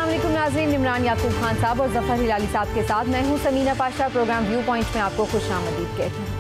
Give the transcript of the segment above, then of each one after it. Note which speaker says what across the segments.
Speaker 1: अस्सलाम वालेकुम नाज़रीन, इमरान याकूब खान साहब और जफ़र हिलाली साहब के साथ मैं हूं Samina Pasha. Program viewpoint में आपको खुशामदीद कहती हूँ।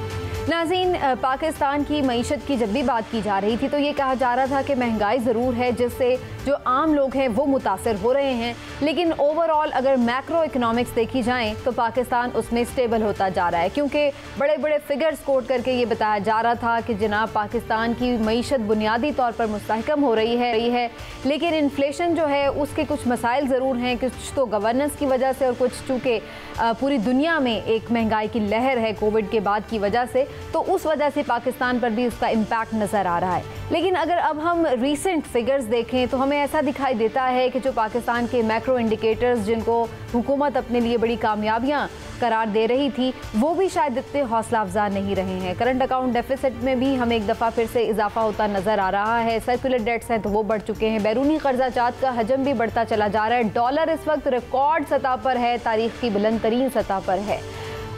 Speaker 1: नाज़रीन, पाकिस्तान की मईशत की जब भी बात की जा रही थी तो ये कहा जा रहा था कि महंगाई ज़रूर है जिससे जो आम लोग हैं वो मुतासर हो रहे हैं, लेकिन ओवरऑल अगर मैक्रो इकनॉमिक्स देखी जाएँ तो पाकिस्तान उसमें स्टेबल होता जा रहा है, क्योंकि बड़े बड़े फिगर्स कोट करके ये बताया जा रहा था कि जनाब पाकिस्तान की मईशत बुनियादी तौर पर मुस्तहकम हो रही है, लेकिन इन्फ्लेशन जो है उसके कुछ मसाइल ज़रूर हैं, कुछ तो गवर्नेंस की वजह से और कुछ चूँकि पूरी दुनिया में एक महंगाई की लहर है कोविड के बाद की वजह से, तो उस वजह से पाकिस्तान पर भी उसका इम्पैक्ट नज़र आ रहा है। लेकिन अगर अब हम रीसेंट फिगर्स देखें तो हमें ऐसा दिखाई देता है कि जो पाकिस्तान के मैक्रो इंडिकेटर्स जिनको हुकूमत अपने लिए बड़ी कामयाबियां करार दे रही थी वो भी शायद इतने हौसला अफजा नहीं रहे हैं। करंट अकाउंट डेफिसिट में भी हमें एक दफ़ा फिर से इजाफा होता नज़र आ रहा है। सर्कुलर डेट्स हैं तो वो बढ़ चुके हैं। बैरूनी कर्जाचात का हजम भी बढ़ता चला जा रहा है। डॉलर इस वक्त रिकॉर्ड सतह पर है, तारीख की बुलंद तरीन सतह पर है।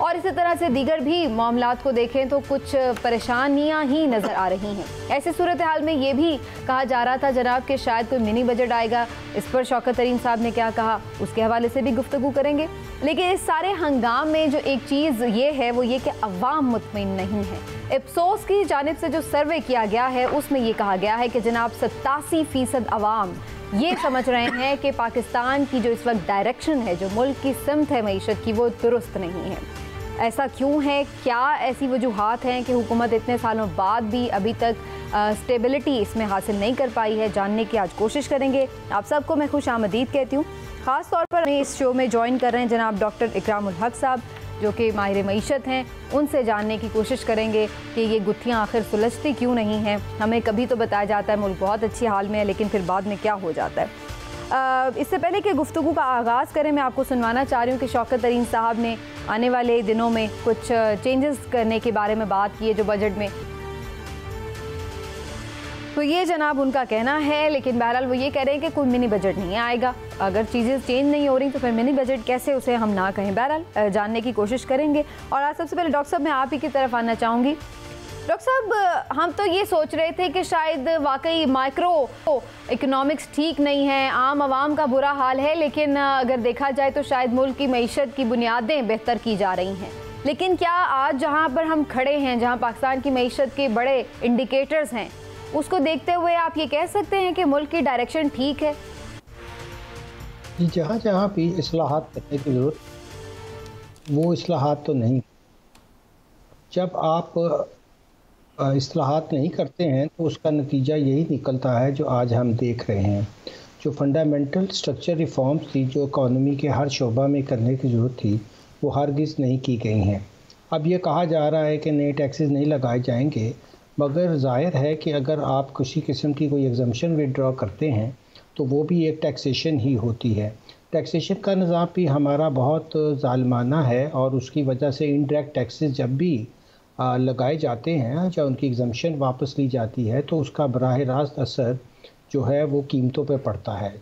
Speaker 1: और इसी तरह से दीगर भी मामलात को देखें तो कुछ परेशानियां ही नज़र आ रही हैं। ऐसी सूरत हाल में ये भी कहा जा रहा था जनाब कि शायद कोई मिनी बजट आएगा। इस पर शौकत तरीन साहब ने क्या कहा उसके हवाले से भी गुफ्तगू करेंगे। लेकिन इस सारे हंगाम में जो एक चीज़ ये है वो ये कि अवाम मुतमईन नहीं है। इप्सोस की जानिब से जो सर्वे किया गया है उसमें ये कहा गया है कि जनाब 87% अवाम ये समझ रहे हैं कि पाकिस्तान की जो इस वक्त डायरेक्शन है, जो मुल्क की सिमत है मईशत की, वो दुरुस्त नहीं है। ऐसा क्यों है? क्या ऐसी वजूहात हैं कि हुकूमत इतने सालों बाद भी अभी तक स्टेबिलिटी इसमें हासिल नहीं कर पाई है? जानने की आज कोशिश करेंगे। आप सबको मैं खुश आमदीद कहती हूँ। ख़ास तौर पर इस शो में ज्वाइन कर रहे हैं जनाब डॉक्टर इकरामुल हक साहब जो कि माहिर मईशत हैं। उनसे जानने की कोशिश करेंगे कि ये गुत्थियाँ आखिर सुलझती क्यों नहीं हैं। हमें कभी तो बताया जाता है मुल्क बहुत अच्छी हाल में है, लेकिन फिर बाद में क्या हो जाता है। इससे पहले कि गुफ्तगू का आगाज़ करें, मैं आपको सुनवाना चाह रही हूँ कि शौकत तरीन साहब ने आने वाले दिनों में कुछ चेंजेस करने के बारे में बात की है जो बजट में, तो ये जनाब उनका कहना है। लेकिन बहरहाल वो ये कह रहे हैं कि कोई मिनी बजट नहीं आएगा। अगर चीज़ें चेंज नहीं हो रही तो फिर मिनी बजट कैसे, उसे हम ना कहें। बहरहाल जानने की कोशिश करेंगे। और आज सबसे पहले डॉक्टर साहब मैं आप ही की तरफ आना चाहूँगी। डॉक्टर साहब, हम तो ये सोच रहे थे कि शायद वाकई माइक्रो इकोनॉमिक्स ठीक नहीं है, आम आवाम का बुरा हाल है, लेकिन अगर देखा जाए तो शायद मुल्क की मईशत की बुनियादें बेहतर की जा रही हैं। लेकिन क्या आज जहाँ पर हम खड़े हैं, जहाँ पाकिस्तान की मईशत के बड़े इंडिकेटर्स हैं, उसको देखते हुए आप ये कह सकते हैं कि मुल्क की डायरेक्शन ठीक है?
Speaker 2: जहाँ जहाँ भी इस्लाहात करने की ज़रूरत, वो इस्लाहात तो नहीं। जब आप इस्लाहात नहीं करते हैं तो उसका नतीजा यही निकलता है जो आज हम देख रहे हैं। जो फंडामेंटल स्ट्रक्चर रिफॉर्म्स थी जो इकॉनमी के हर शोबा में करने की ज़रूरत थी वो हरगिज़ नहीं की गई हैं। अब ये कहा जा रहा है कि नए टैक्सेस नहीं लगाए जाएंगे, मगर ज़ाहिर है कि अगर आप किसी किस्म की कोई एग्जम्पशन विड्रॉ करते हैं तो वो भी एक टैक्सेशन ही होती है। टैक्सेशन का निज़ाम भी हमारा बहुत ज़ालिमाना है और उसकी वजह से इनडायरेक्ट टैक्सेस जब भी लगाए जाते हैं, जब उनकी एग्जम्पशन वापस ली जाती है तो उसका बराह रास्त असर जो है वो कीमतों पर पड़ता है।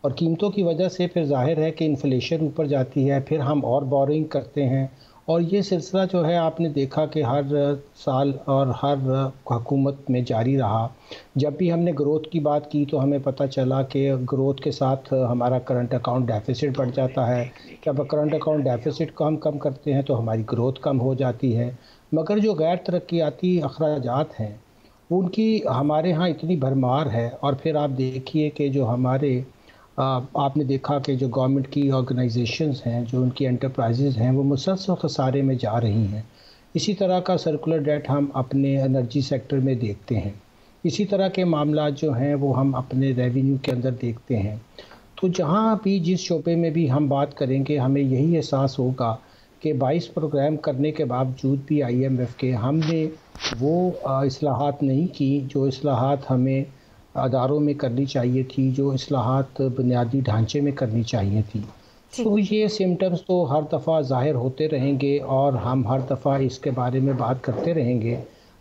Speaker 2: और कीमतों की वजह से फिर ज़ाहिर है कि इन्फ्लेशन ऊपर जाती है, फिर हम और बोरिंग करते हैं। और ये सिलसिला जो है आपने देखा कि हर साल और हर हुकूमत में जारी रहा। जब भी हमने ग्रोथ की बात की तो हमें पता चला कि ग्रोथ के साथ हमारा करंट अकाउंट डेफिसिट बढ़ जाता है। जब करंट अकाउंट डेफिसिट को हम कम करते हैं तो हमारी ग्रोथ कम हो जाती है। मगर जो गैर तरक्याती अखराजात हैं उनकी हमारे यहाँ इतनी भरमार है। और फिर आप देखिए कि जो हमारे आपने देखा कि जो गवर्नमेंट की ऑर्गेनाइजेशंस हैं, जो उनकी एंटरप्राइजेज़ हैं, वो मुसलसल खसारे में जा रही हैं। इसी तरह का सर्कुलर डेट हम अपने एनर्जी सेक्टर में देखते हैं। इसी तरह के मामला जो हैं वो हम अपने रेवेन्यू के अंदर देखते हैं। तो जहाँ भी जिस शोबे में भी हम बात करेंगे हमें यही एहसास होगा कि 22 प्रोग्राम करने के बावजूद भी IMF के हमने वो इस्लाहात नहीं की जो इस्लाहात हमें अदारों में करनी चाहिए थी, जो इस्लाहात बुनियादी ढांचे में करनी चाहिए थी। तो ये सिम्टम्स तो हर दफ़ा ज़ाहिर होते रहेंगे और हम हर दफ़ा इसके बारे में बात करते रहेंगे।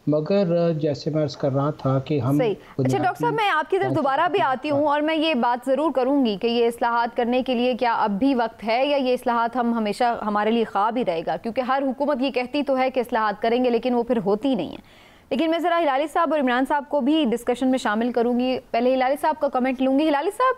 Speaker 2: मगर जैसे मैं अर्ज़ कर रहा था कि हम
Speaker 1: सही। अच्छा डॉक्टर साहब, मैं आपकी तरफ दोबारा भी आती हूँ और मैं ये बात ज़रूर करूँगी कि ये इस्लाहात करने के लिए क्या अब भी वक्त है या ये इस्लाहात हम हमेशा हमारे लिए ख्वाब ही रहेगा? क्योंकि हर हुकूमत ये कहती तो है कि इस्लाहात करेंगे लेकिन वो फिर होती नहीं है। लेकिन मैं ज़रा हिलाली साहब और इमरान साहब को भी डिस्कशन में शामिल करूँगी। पहले हिलाली साहब का कमेंट लूँगी। हिलाली साहब,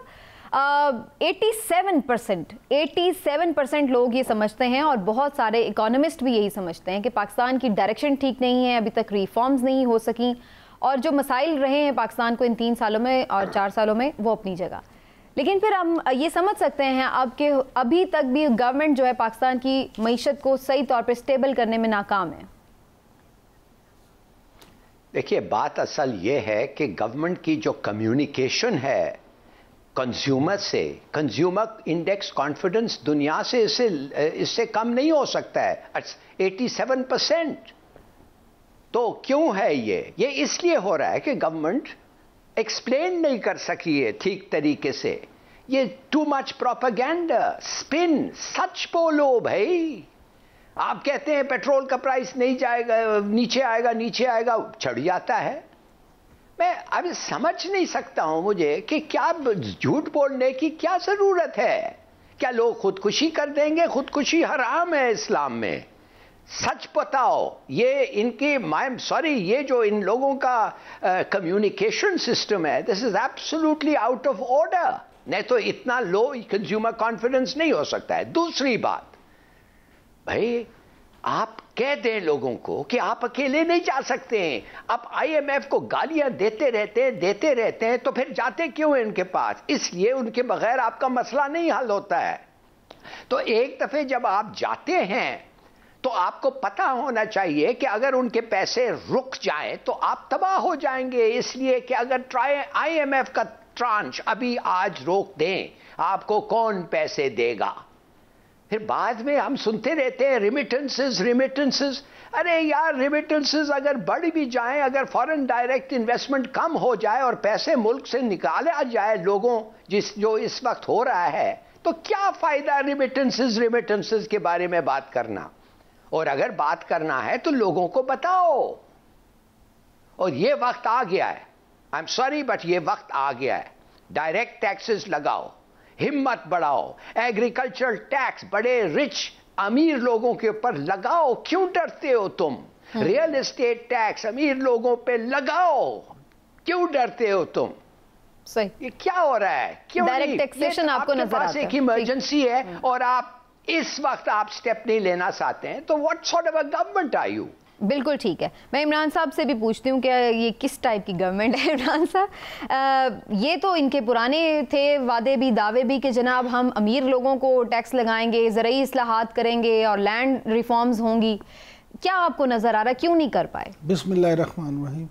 Speaker 1: 87% लोग ये समझते हैं और बहुत सारे इकोनॉमिस्ट भी यही समझते हैं कि पाकिस्तान की डायरेक्शन ठीक नहीं है, अभी तक रिफॉर्म्स नहीं हो सकी और जो मसाइल रहे हैं पाकिस्तान को इन 3 सालों में और 4 सालों में वो अपनी जगह। लेकिन फिर हम ये समझ सकते हैं अब कि अभी तक भी गवर्नमेंट जो है पाकिस्तान की मईशत को सही तौर पर स्टेबल करने में नाकाम है।
Speaker 3: देखिए, बात असल ये है कि गवर्नमेंट की जो कम्युनिकेशन है कंज्यूमर से, कंज्यूमर इंडेक्स कॉन्फिडेंस दुनिया से इससे कम नहीं हो सकता है, 87%। तो क्यों है ये इसलिए हो रहा है कि गवर्नमेंट एक्सप्लेन नहीं कर सकी है ठीक तरीके से। ये टू मच प्रोपेगेंडा, स्पिन। सच बोलो भाई। आप कहते हैं पेट्रोल का प्राइस नहीं जाएगा, नीचे आएगा, चढ़ जाता है। मैं अभी समझ नहीं सकता हूं मुझे कि क्या झूठ बोलने की क्या जरूरत है। क्या लोग खुदकुशी कर देंगे? खुदकुशी हराम है इस्लाम में। सच बताओ। ये इनकी ये जो इन लोगों का कम्युनिकेशन सिस्टम है, this is absolutely out of order. नहीं तो इतना लो कंज्यूमर कॉन्फिडेंस नहीं हो सकता है। दूसरी बात, भाई आप कह दें लोगों को कि आप अकेले नहीं जा सकते हैं। आप IMF को गालियां देते रहते हैं तो फिर जाते क्यों हैं इनके पास? इसलिए उनके बगैर आपका मसला नहीं हल होता है। तो एक दफे जब आप जाते हैं तो आपको पता होना चाहिए कि अगर उनके पैसे रुक जाएं तो आप तबाह हो जाएंगे। इसलिए कि अगर IMF का ट्रांच अभी आज रोक दें, आपको कौन पैसे देगा? फिर बाद में हम सुनते रहते हैं रिमिटेंसेस। अरे यार, रिमिटेंसेस अगर बढ़ भी जाएं, अगर फॉरेन डायरेक्ट इन्वेस्टमेंट कम हो जाए और पैसे मुल्क से निकाला जाए लोगों जो इस वक्त हो रहा है, तो क्या फायदा रिमिटेंसेस के बारे में बात करना? और अगर बात करना है तो लोगों को बताओ। और ये वक्त आ गया है, आई एम सॉरी बट ये वक्त आ गया है। डायरेक्ट टैक्सेस लगाओ, हिम्मत बढ़ाओ। एग्रीकल्चरल टैक्स बड़े रिच अमीर लोगों के ऊपर लगाओ। क्यों डरते हो तुम? रियल एस्टेट टैक्स अमीर लोगों पे लगाओ। क्यों डरते हो तुम?
Speaker 1: सही।
Speaker 3: ये क्या हो रहा है? क्यों
Speaker 1: डायरेक्ट टैक्सेशन आपको नजर आता है?
Speaker 3: एक इमरजेंसी है और आप इस वक्त आप स्टेप नहीं लेना चाहते हैं, तो what sort of a government are you?
Speaker 1: बिल्कुल ठीक है। मैं इमरान साहब से भी पूछती हूँ कि ये किस टाइप की गवर्नमेंट है इमरान साहब। ये तो इनके पुराने थे वादे भी, दावे भी कि जनाब हम अमीर लोगों को टैक्स लगाएंगे, ज़रूरी इस्लाहात करेंगे और लैंड रिफॉर्म्स होंगी। क्या आपको नज़र आ रहा, क्यों नहीं कर पाए?
Speaker 4: बिस्मिल्लाहिर्रहमानिर्रहीम।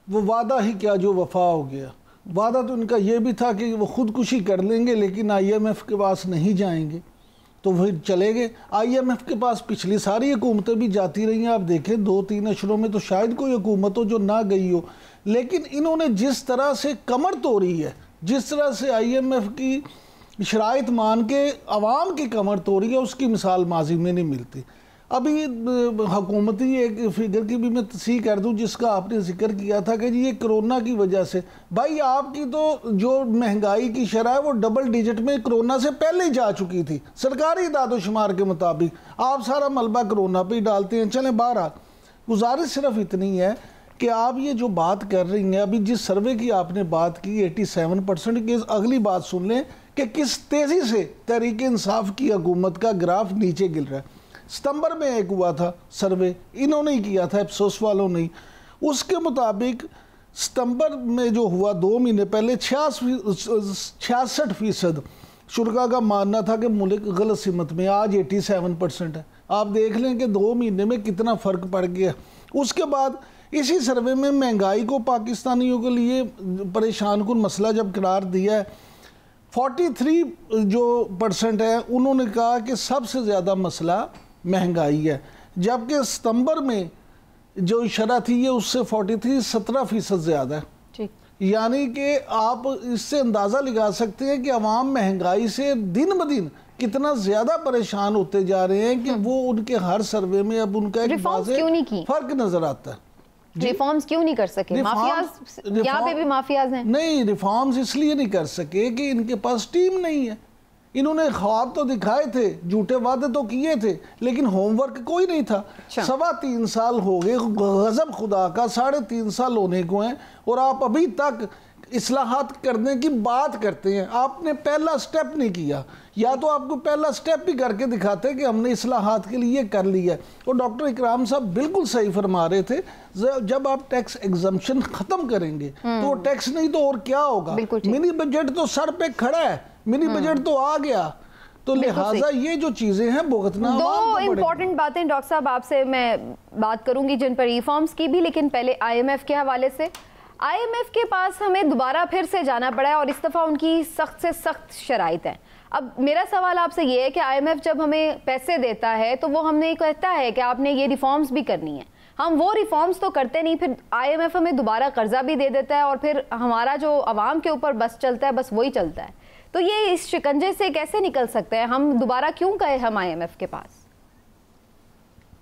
Speaker 4: वो वादा ही क्या जो वफा हो गया। वादा तो इनका ये भी था कि वो खुदकुशी कर लेंगे लेकिन IMF के पास नहीं जाएंगे, तो फिर चले गए। IMF के पास पिछली सारी हुकूमतें भी जाती रही हैं। आप देखें 2-3 अशरों में तो शायद कोई हुकूमत हो जो ना गई हो, लेकिन इन्होंने जिस तरह से कमर तोड़ी है, जिस तरह से IMF की शराइत मान के अवाम की कमर तोड़ी है, उसकी मिसाल माजी में नहीं मिलती। अभी हुकूमती एक फिगर की भी मैं तस्दीक कर दूं जिसका आपने जिक्र किया था कि जी ये कोरोना की वजह से। भाई आपकी तो जो महंगाई की शरह है वो डबल डिजिट में कोरोना से पहले ही जा चुकी थी सरकारी दादोशुमार के मुताबिक। आप सारा मलबा कोरोना पे ही डालते हैं। चलें बहरहाल, गुजारिश सिर्फ इतनी है कि आप ये जो बात कर रही हैं, अभी जिस सर्वे की आपने बात की 87% की, अगली बात सुन लें कि किस तेज़ी से तहरीक इंसाफ की हुकूमत का ग्राफ नीचे गिर रहा है। सितंबर में एक हुआ था सर्वे, इन्होंने ही किया था, अफसोस वालों ने। उसके मुताबिक सितंबर में जो हुआ 2 महीने पहले 66% शुरा का मानना था कि मुल्क गलत सिमत में, आज 87% है। आप देख लें कि 2 महीने में कितना फ़र्क पड़ गया। उसके बाद इसी सर्वे में महंगाई को पाकिस्तानियों के लिए परेशान कुन मसला जब करार दिया है, 43% है, उन्होंने कहा कि सबसे ज़्यादा मसला महंगाई है। जबकि सितंबर में जो शरह थी ये उससे 17% ज़्यादा है। यानी कि आप इससे अंदाज़ा लगा सकते हैं कि अवाम महंगाई से दिन ब दिन कितना ज़्यादा परेशान होते जा रहे हैं कि वो उनके हर सर्वे में अब उनका एक फ़र्क नज़र आता है।
Speaker 1: रिफॉर्म्स क्यों नहीं कर सके? माफियाज यहाँ पे भी माफियाज हैं।
Speaker 4: नहीं, रिफॉर्म्स इसलिए नहीं कर सके कि इनके पास टीम नहीं है। इन्होंने ख्वाब तो दिखाए थे, झूठे वादे तो किए थे, लेकिन होमवर्क कोई नहीं था। 3.25 साल हो गए, गजब खुदा का 3.5 साल होने को हैं और आप अभी तक इस्लाहात करने की बात करते हैं, आपने पहला स्टेप नहीं किया। या तो आपको पहला स्टेप भी करके दिखाते कि हमने इस्लाहात के लिए कर लिया है। और डॉक्टर इकराम साहब बिल्कुल सही फरमा रहे थे, जब आप टैक्स एग्जम्पशन खत्म करेंगे तो टैक्स नहीं तो और क्या होगा। मिनी बजट तो सर पे खड़ा है, मिनी बजट तो आ गया, तो लिहाजा ये जो चीजें हैं भुगतना।
Speaker 1: दो इंपॉर्टेंट बातें डॉक्टर साहब आपसे मैं बात करूंगी जिन पर रिफॉर्म्स की भी, लेकिन पहले IMF के हवाले से। IMF के पास हमें दोबारा फिर से जाना पड़ा है और इस दफ़ा उनकी सख्त से सख्त शराइत हैं। अब मेरा सवाल आपसे ये है कि IMF जब हमें पैसे देता है तो वो हमें कहता है कि आपने ये रिफॉर्म्स भी करनी है, हम वो रिफॉर्म्स तो करते नहीं, फिर IMF हमें दोबारा कर्जा भी दे देता है और फिर हमारा जो आवाम के ऊपर बस चलता है बस वही चलता है। तो ये इस शिकंजे से कैसे निकल सकते हैं? हम दोबारा क्यों गए हम IMF के पास?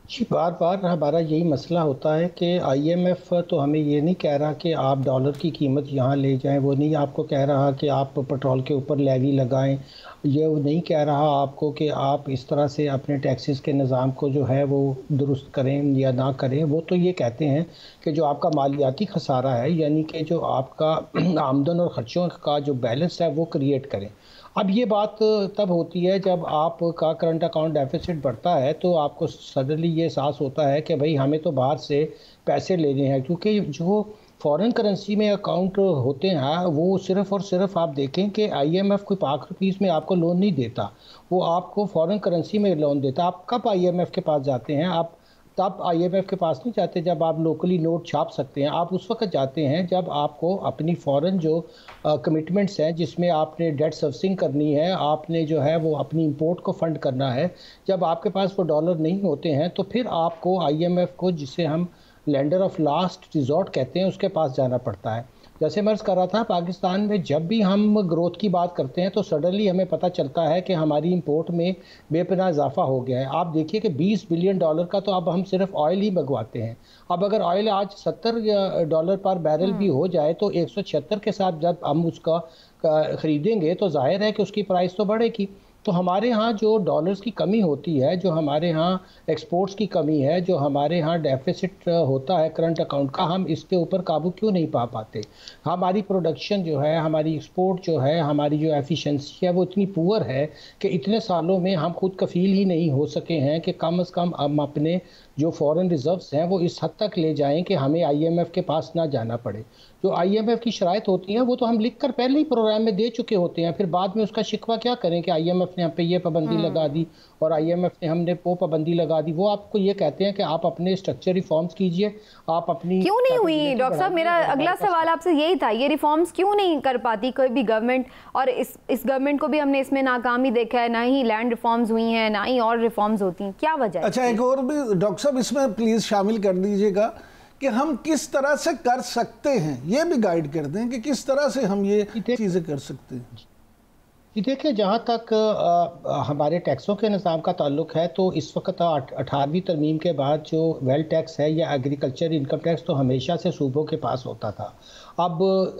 Speaker 2: जी, बार बार हमारा यही मसला होता है कि IMF तो हमें ये नहीं कह रहा कि आप डॉलर की कीमत यहाँ ले जाएं, वो नहीं आपको कह रहा कि आप पेट्रोल के ऊपर लेवी लगाएं, ये वो नहीं कह रहा आपको कि आप इस तरह से अपने टैक्सेस के निज़ाम को जो है वो दुरुस्त करें या ना करें। वो तो ये कहते हैं कि जो आपका मालियाती खसारा है, यानी कि जो आपका आमदन और ख़र्चों का जो बैलेंस है वो क्रिएट करें। अब ये बात तब होती है जब आपका करंट अकाउंट डेफिसिट बढ़ता है, तो आपको सडनली ये एहसास होता है कि भाई हमें तो बाहर से पैसे लेने हैं, क्योंकि जो फॉरेन करेंसी में अकाउंट होते हैं वो सिर्फ़ और सिर्फ आप देखें कि IMF कोई ₹5 में आपको लोन नहीं देता, वो आपको फॉरेन करेंसी में लोन देता। आप कब IMF के पास जाते हैं? आप तब IMF के पास नहीं जाते जब आप लोकली नोट छाप सकते हैं, आप उस वक्त जाते हैं जब आपको अपनी फ़ॉरेन जो कमिटमेंट्स हैं जिसमें आपने डेट सर्विसिंग करनी है, आपने जो है वो अपनी इंपोर्ट को फ़ंड करना है, जब आपके पास वो डॉलर नहीं होते हैं तो फिर आपको IMF को, जिसे हम लेंडर ऑफ लास्ट रिजॉर्ट कहते हैं, उसके पास जाना पड़ता है। जैसे मैं अर्ज़ कर रहा था, पाकिस्तान में जब भी हम ग्रोथ की बात करते हैं तो सडनली हमें पता चलता है कि हमारी इंपोर्ट में बेपनाह इजाफा हो गया है। आप देखिए कि $20 बिलियन का तो अब हम सिर्फ ऑयल ही मंगवाते हैं। अब अगर ऑयल आज $70 पर बैरल भी हो जाए तो 176 के साथ जब हम उसका ख़रीदेंगे तो जाहिर है कि उसकी प्राइस तो बढ़ेगी। तो हमारे यहाँ जो डॉलर्स की कमी होती है, जो हमारे यहाँ एक्सपोर्ट्स की कमी है, जो हमारे यहाँ डेफिसिट होता है करंट अकाउंट का, हम इसके ऊपर काबू क्यों नहीं पा पाते? हमारी प्रोडक्शन जो है, हमारी एक्सपोर्ट जो है, हमारी जो एफिशिएंसी है वो इतनी पुअर है कि इतने सालों में हम खुद कफ़ील ही नहीं हो सके हैं कि कम से कम हम अपने जो फॉरेन रिजर्व्स हैं वो इस हद तक ले जाएं कि हमें IMF के पास ना जाना पड़े। जो IMF की शराइत होती हैं वो तो हम लिख कर पहले ही प्रोग्राम में दे चुके होते हैं, फिर बाद में उसका शिकवा क्या करें कि IMF ने हम पे ये पाबंदी लगा दी और IMF ने हमने वो पाबंदी लगा दी। वो आपको ये कहते हैं कि आप अपने स्ट्रक्चर रिफॉर्म्स कीजिए, आप अपनी
Speaker 1: क्यों नहीं हुई डॉक्टर साहब? मेरा अगला सवाल आपसे यही था, ये रिफॉर्म्स क्यों नहीं कर पाती कोई भी गवर्नमेंट? और इस गवर्नमेंट को भी हमने इसमें नाकामी देखा है, ना ही लैंड रिफॉर्म्स हुई हैं, ना ही और रिफॉर्म्स होती हैं, क्या वजह है?
Speaker 4: अच्छा, एक और भी डॉक्टर साहब इसमें प्लीज शामिल कर दीजिएगा कि हम किस तरह से कर सकते हैं, ये भी गाइड कर दें कि किस तरह से हम ये चीज़ें कर सकते हैं।
Speaker 2: जी देखिए, जहाँ तक हमारे टैक्सों के निज़ाम का ताल्लुक है तो इस वक्त 18वीं तरमीम के बाद जो वेल्थ टैक्स है या एग्रीकल्चर इनकम टैक्स तो हमेशा से सूबों के पास होता था। अब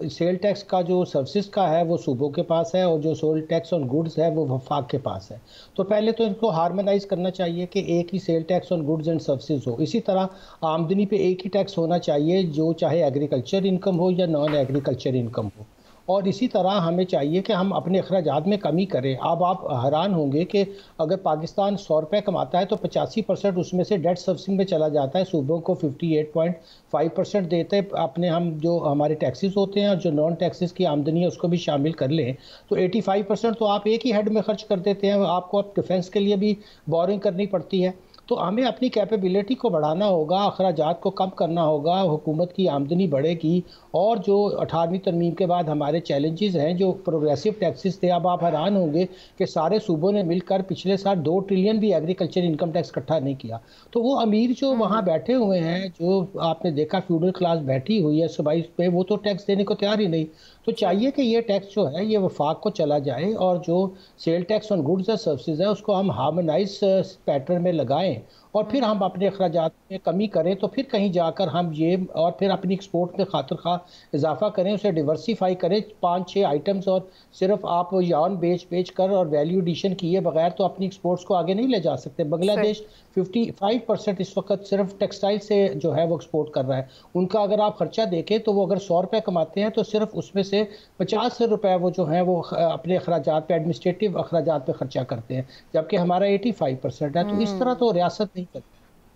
Speaker 2: सेल टैक्स का जो सर्विसेज का है वो सूबों के पास है और जो सेल टैक्स ऑन गुड्स है वो वफाक के पास है। तो पहले तो इनको हार्मोनाइज करना चाहिए कि एक ही sale tax on goods and services हो। इसी तरह आमदनी पे एक ही टैक्स होना चाहिए, जो चाहे एग्रीकल्चर इनकम हो या नॉन एग्रीकल्चर इनकम हो। और इसी तरह हमें चाहिए कि हम अपने अखराजात में कमी करें। अब आप हैरान होंगे कि अगर पाकिस्तान ₹100 कमाता है तो 85% उसमें से डेट सर्विसिंग में चला जाता है, सूबों को 58.5% देते हैं अपने, हम जो हमारे टैक्सेस होते हैं और जो नॉन टैक्सेस की आमदनी है उसको भी शामिल कर लें तो 85% तो आप एक ही हेड में खर्च कर देते हैं। आपको अब डिफेंस के लिए भी बोरिंग करनी पड़ती है। तो हमें अपनी कैपेबिलिटी को बढ़ाना होगा, अखराजात को कम करना होगा, हुकूमत की आमदनी बढ़ेगी। और जो 18वीं तरमीम के बाद हमारे चैलेंजेस हैं, जो प्रोग्रेसिव टैक्सेस थे, अब आप हैरान होंगे कि सारे सूबों ने मिलकर पिछले साल 2 ट्रिलियन भी एग्रीकल्चर इनकम टैक्स इकट्ठा नहीं किया। तो वो अमीर जो वहाँ बैठे हुए हैं, जो आपने देखा फ्यूडल क्लास बैठी हुई है सूबाई पे, वो तो टैक्स देने को तैयार ही नहीं। तो चाहिए कि ये टैक्स जो है ये वफाक को चला जाए और जो cell tax on goods and services है उसको हम हार्मोनाइज पैटर्न में लगाएं और फिर हम अपने अखराजात में कमी करें तो फिर कहीं जाकर हम ये और फिर अपनी एक्सपोर्ट में खातिर खा इजाफा करें, उसे डिवर्सीफाई करें 5-6 आइटम्स, और सिर्फ आप यार्न बेच कर और वैल्यू एडिशन किए बगैर तो अपनी एक्सपोर्ट्स को आगे नहीं ले जा सकते। बांग्लादेश 55% इस वक्त सिर्फ टेक्सटाइल से जो है वो एक्सपोर्ट कर रहा है। उनका अगर आप खर्चा देखें तो वो अगर 100 रुपये कमाते हैं तो सिर्फ उसमें से 50 रुपये वो जो है वो अपने अखराजात पे, एडमिनिस्ट्रेटिव अखराजात पे खर्चा करते हैं, जबकि हमारा 85% है। तो इस तरह तो रियासत नहीं करती।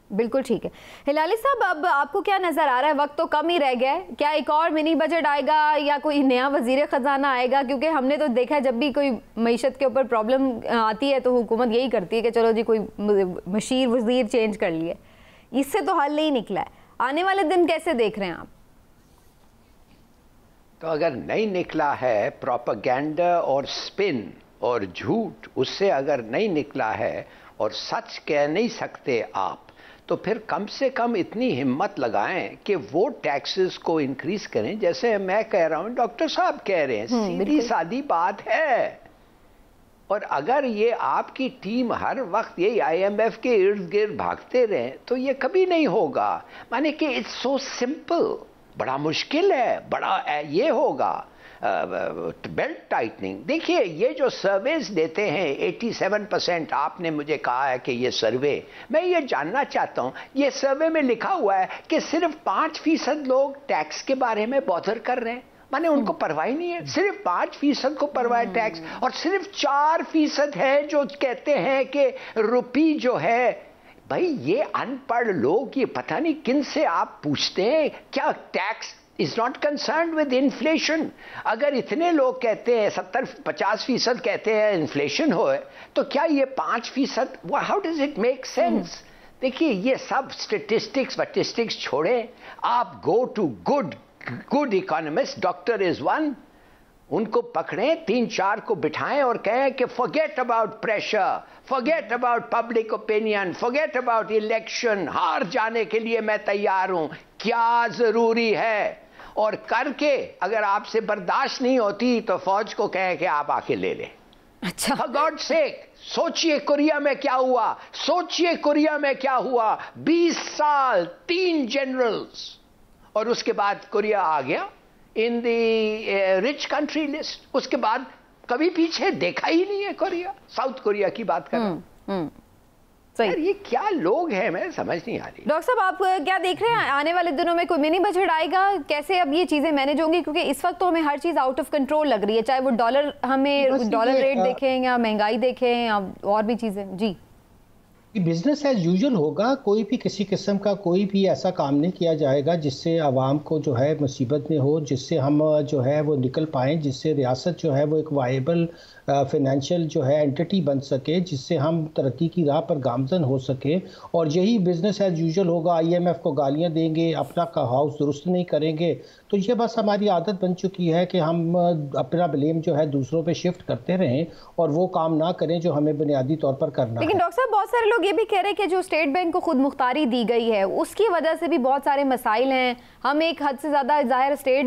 Speaker 1: बिल्कुल ठीक है। हिलाली साहब, अब आपको क्या नज़र आ रहा है, वक्त तो कम ही रह गया है, क्या एक और मिनी बजट आएगा या कोई नया वजीर ख़जाना आएगा? क्योंकि हमने तो देखा है जब भी कोई मईशत के ऊपर प्रॉब्लम आती है तो हुकूमत यही करती है कि चलो जी कोई मशीर वजीर चेंज कर लिए, इससे तो हल नहीं निकला है। आने वाले दिन कैसे देख रहे हैं आप?
Speaker 3: तो अगर नहीं निकला है प्रोपेगेंडा और स्पिन और झूठ, उससे अगर नहीं निकला है और सच कह नहीं सकते आप, तो फिर कम से कम इतनी हिम्मत लगाएं कि वो टैक्सेस को इंक्रीज करें, जैसे मैं कह रहा हूं, डॉक्टर साहब कह रहे हैं, सीधी सादी बात है। और अगर ये आपकी टीम हर वक्त यही IMF के इर्द गिर्द भागते रहे तो ये कभी नहीं होगा। माने कि इट्स सो सिंपल, बड़ा मुश्किल है, बड़ा ये होगा बेल्ट टाइटनिंग। देखिए ये जो सर्वेज देते हैं 87%, आपने मुझे कहा है कि ये सर्वे, मैं ये जानना चाहता हूं, ये सर्वे में लिखा हुआ है कि सिर्फ 5% लोग टैक्स के बारे में बॉदर कर रहे हैं, माने उनको परवाह ही नहीं है, सिर्फ 5% को परवाह है टैक्स, और सिर्फ 4% है जो कहते हैं कि रुपी जो है। भाई ये अनपढ़ लोग, ये पता नहीं किन से आप पूछते हैं, क्या tax is not concerned with inflation? अगर इतने लोग कहते हैं 70-50% कहते हैं इन्फ्लेशन हो, तो क्या ये 5%, how does it make sense? देखिए ये सब स्टेटिस्टिक्स छोड़े, आप go to good economist, doctor is one, उनको पकड़ें, 3-4 को बिठाएं और कहें कि forget about pressure, forget about public opinion, forget about election, हार जाने के लिए मैं तैयार हूं, क्या जरूरी है, और करके अगर आपसे बर्दाश्त नहीं होती तो फौज को कहे कि आप आके ले लें।
Speaker 1: अच्छा,
Speaker 3: For God's sake, सोचिए कोरिया में क्या हुआ, सोचिए कोरिया में क्या हुआ, 20 साल 3 जनरल्स, और उसके बाद कोरिया आ गया in the rich country list. उसके बाद कभी पीछे देखा ही नहीं है कोरिया, साउथ कोरिया की बात कर रहा हूं। यार ये क्या लोग हैं, मैं समझ नहीं आ रही।
Speaker 1: डॉक्टर साहब, आप क्या देख रहे हैं, आने वाले दिनों में कोई मिनी बजट आएगा, कैसे अब ये चीजें मैनेज होंगी? क्योंकि इस वक्त तो हमें हर चीज आउट ऑफ कंट्रोल लग रही है, चाहे वो डॉलर, हमें डॉलर रेट देखें या महंगाई देखें या और भी चीजें। जी,
Speaker 2: बिजनेस एज यूजुअल होगा, कोई भी किसी किस्म का कोई भी ऐसा काम नहीं किया जाएगा जिससे आवाम को जो है मुसीबत में हो, जिससे हम जो है वो निकल पाएँ, जिससे रियासत जो है वो एक वायबल फाइनेंशियल जो है एंटिटी बन सके, जिससे हम तरक्की की राह पर गामजन हो सके। और यही बिजनेस एज यूजुअल होगा। IMF को गालियां देंगे, अपना हाउस दुरुस्त नहीं करेंगे, तो ये बस हमारी आदत बन चुकी है कि हम अपना ब्लेम जो है दूसरों पे शिफ्ट करते रहें और वो काम ना करें जो हमें बुनियादी तौर पर करना है।
Speaker 1: लेकिन डॉक्टर साहब, बहुत सारे लोग ये भी कह रहे हैं कि जो स्टेट बैंक को खुद मुख्तारी दी गई है उसकी वजह से भी बहुत सारे मसाइल हैं, हम एक हद से ज़्यादा ज़ाहिर स्टेट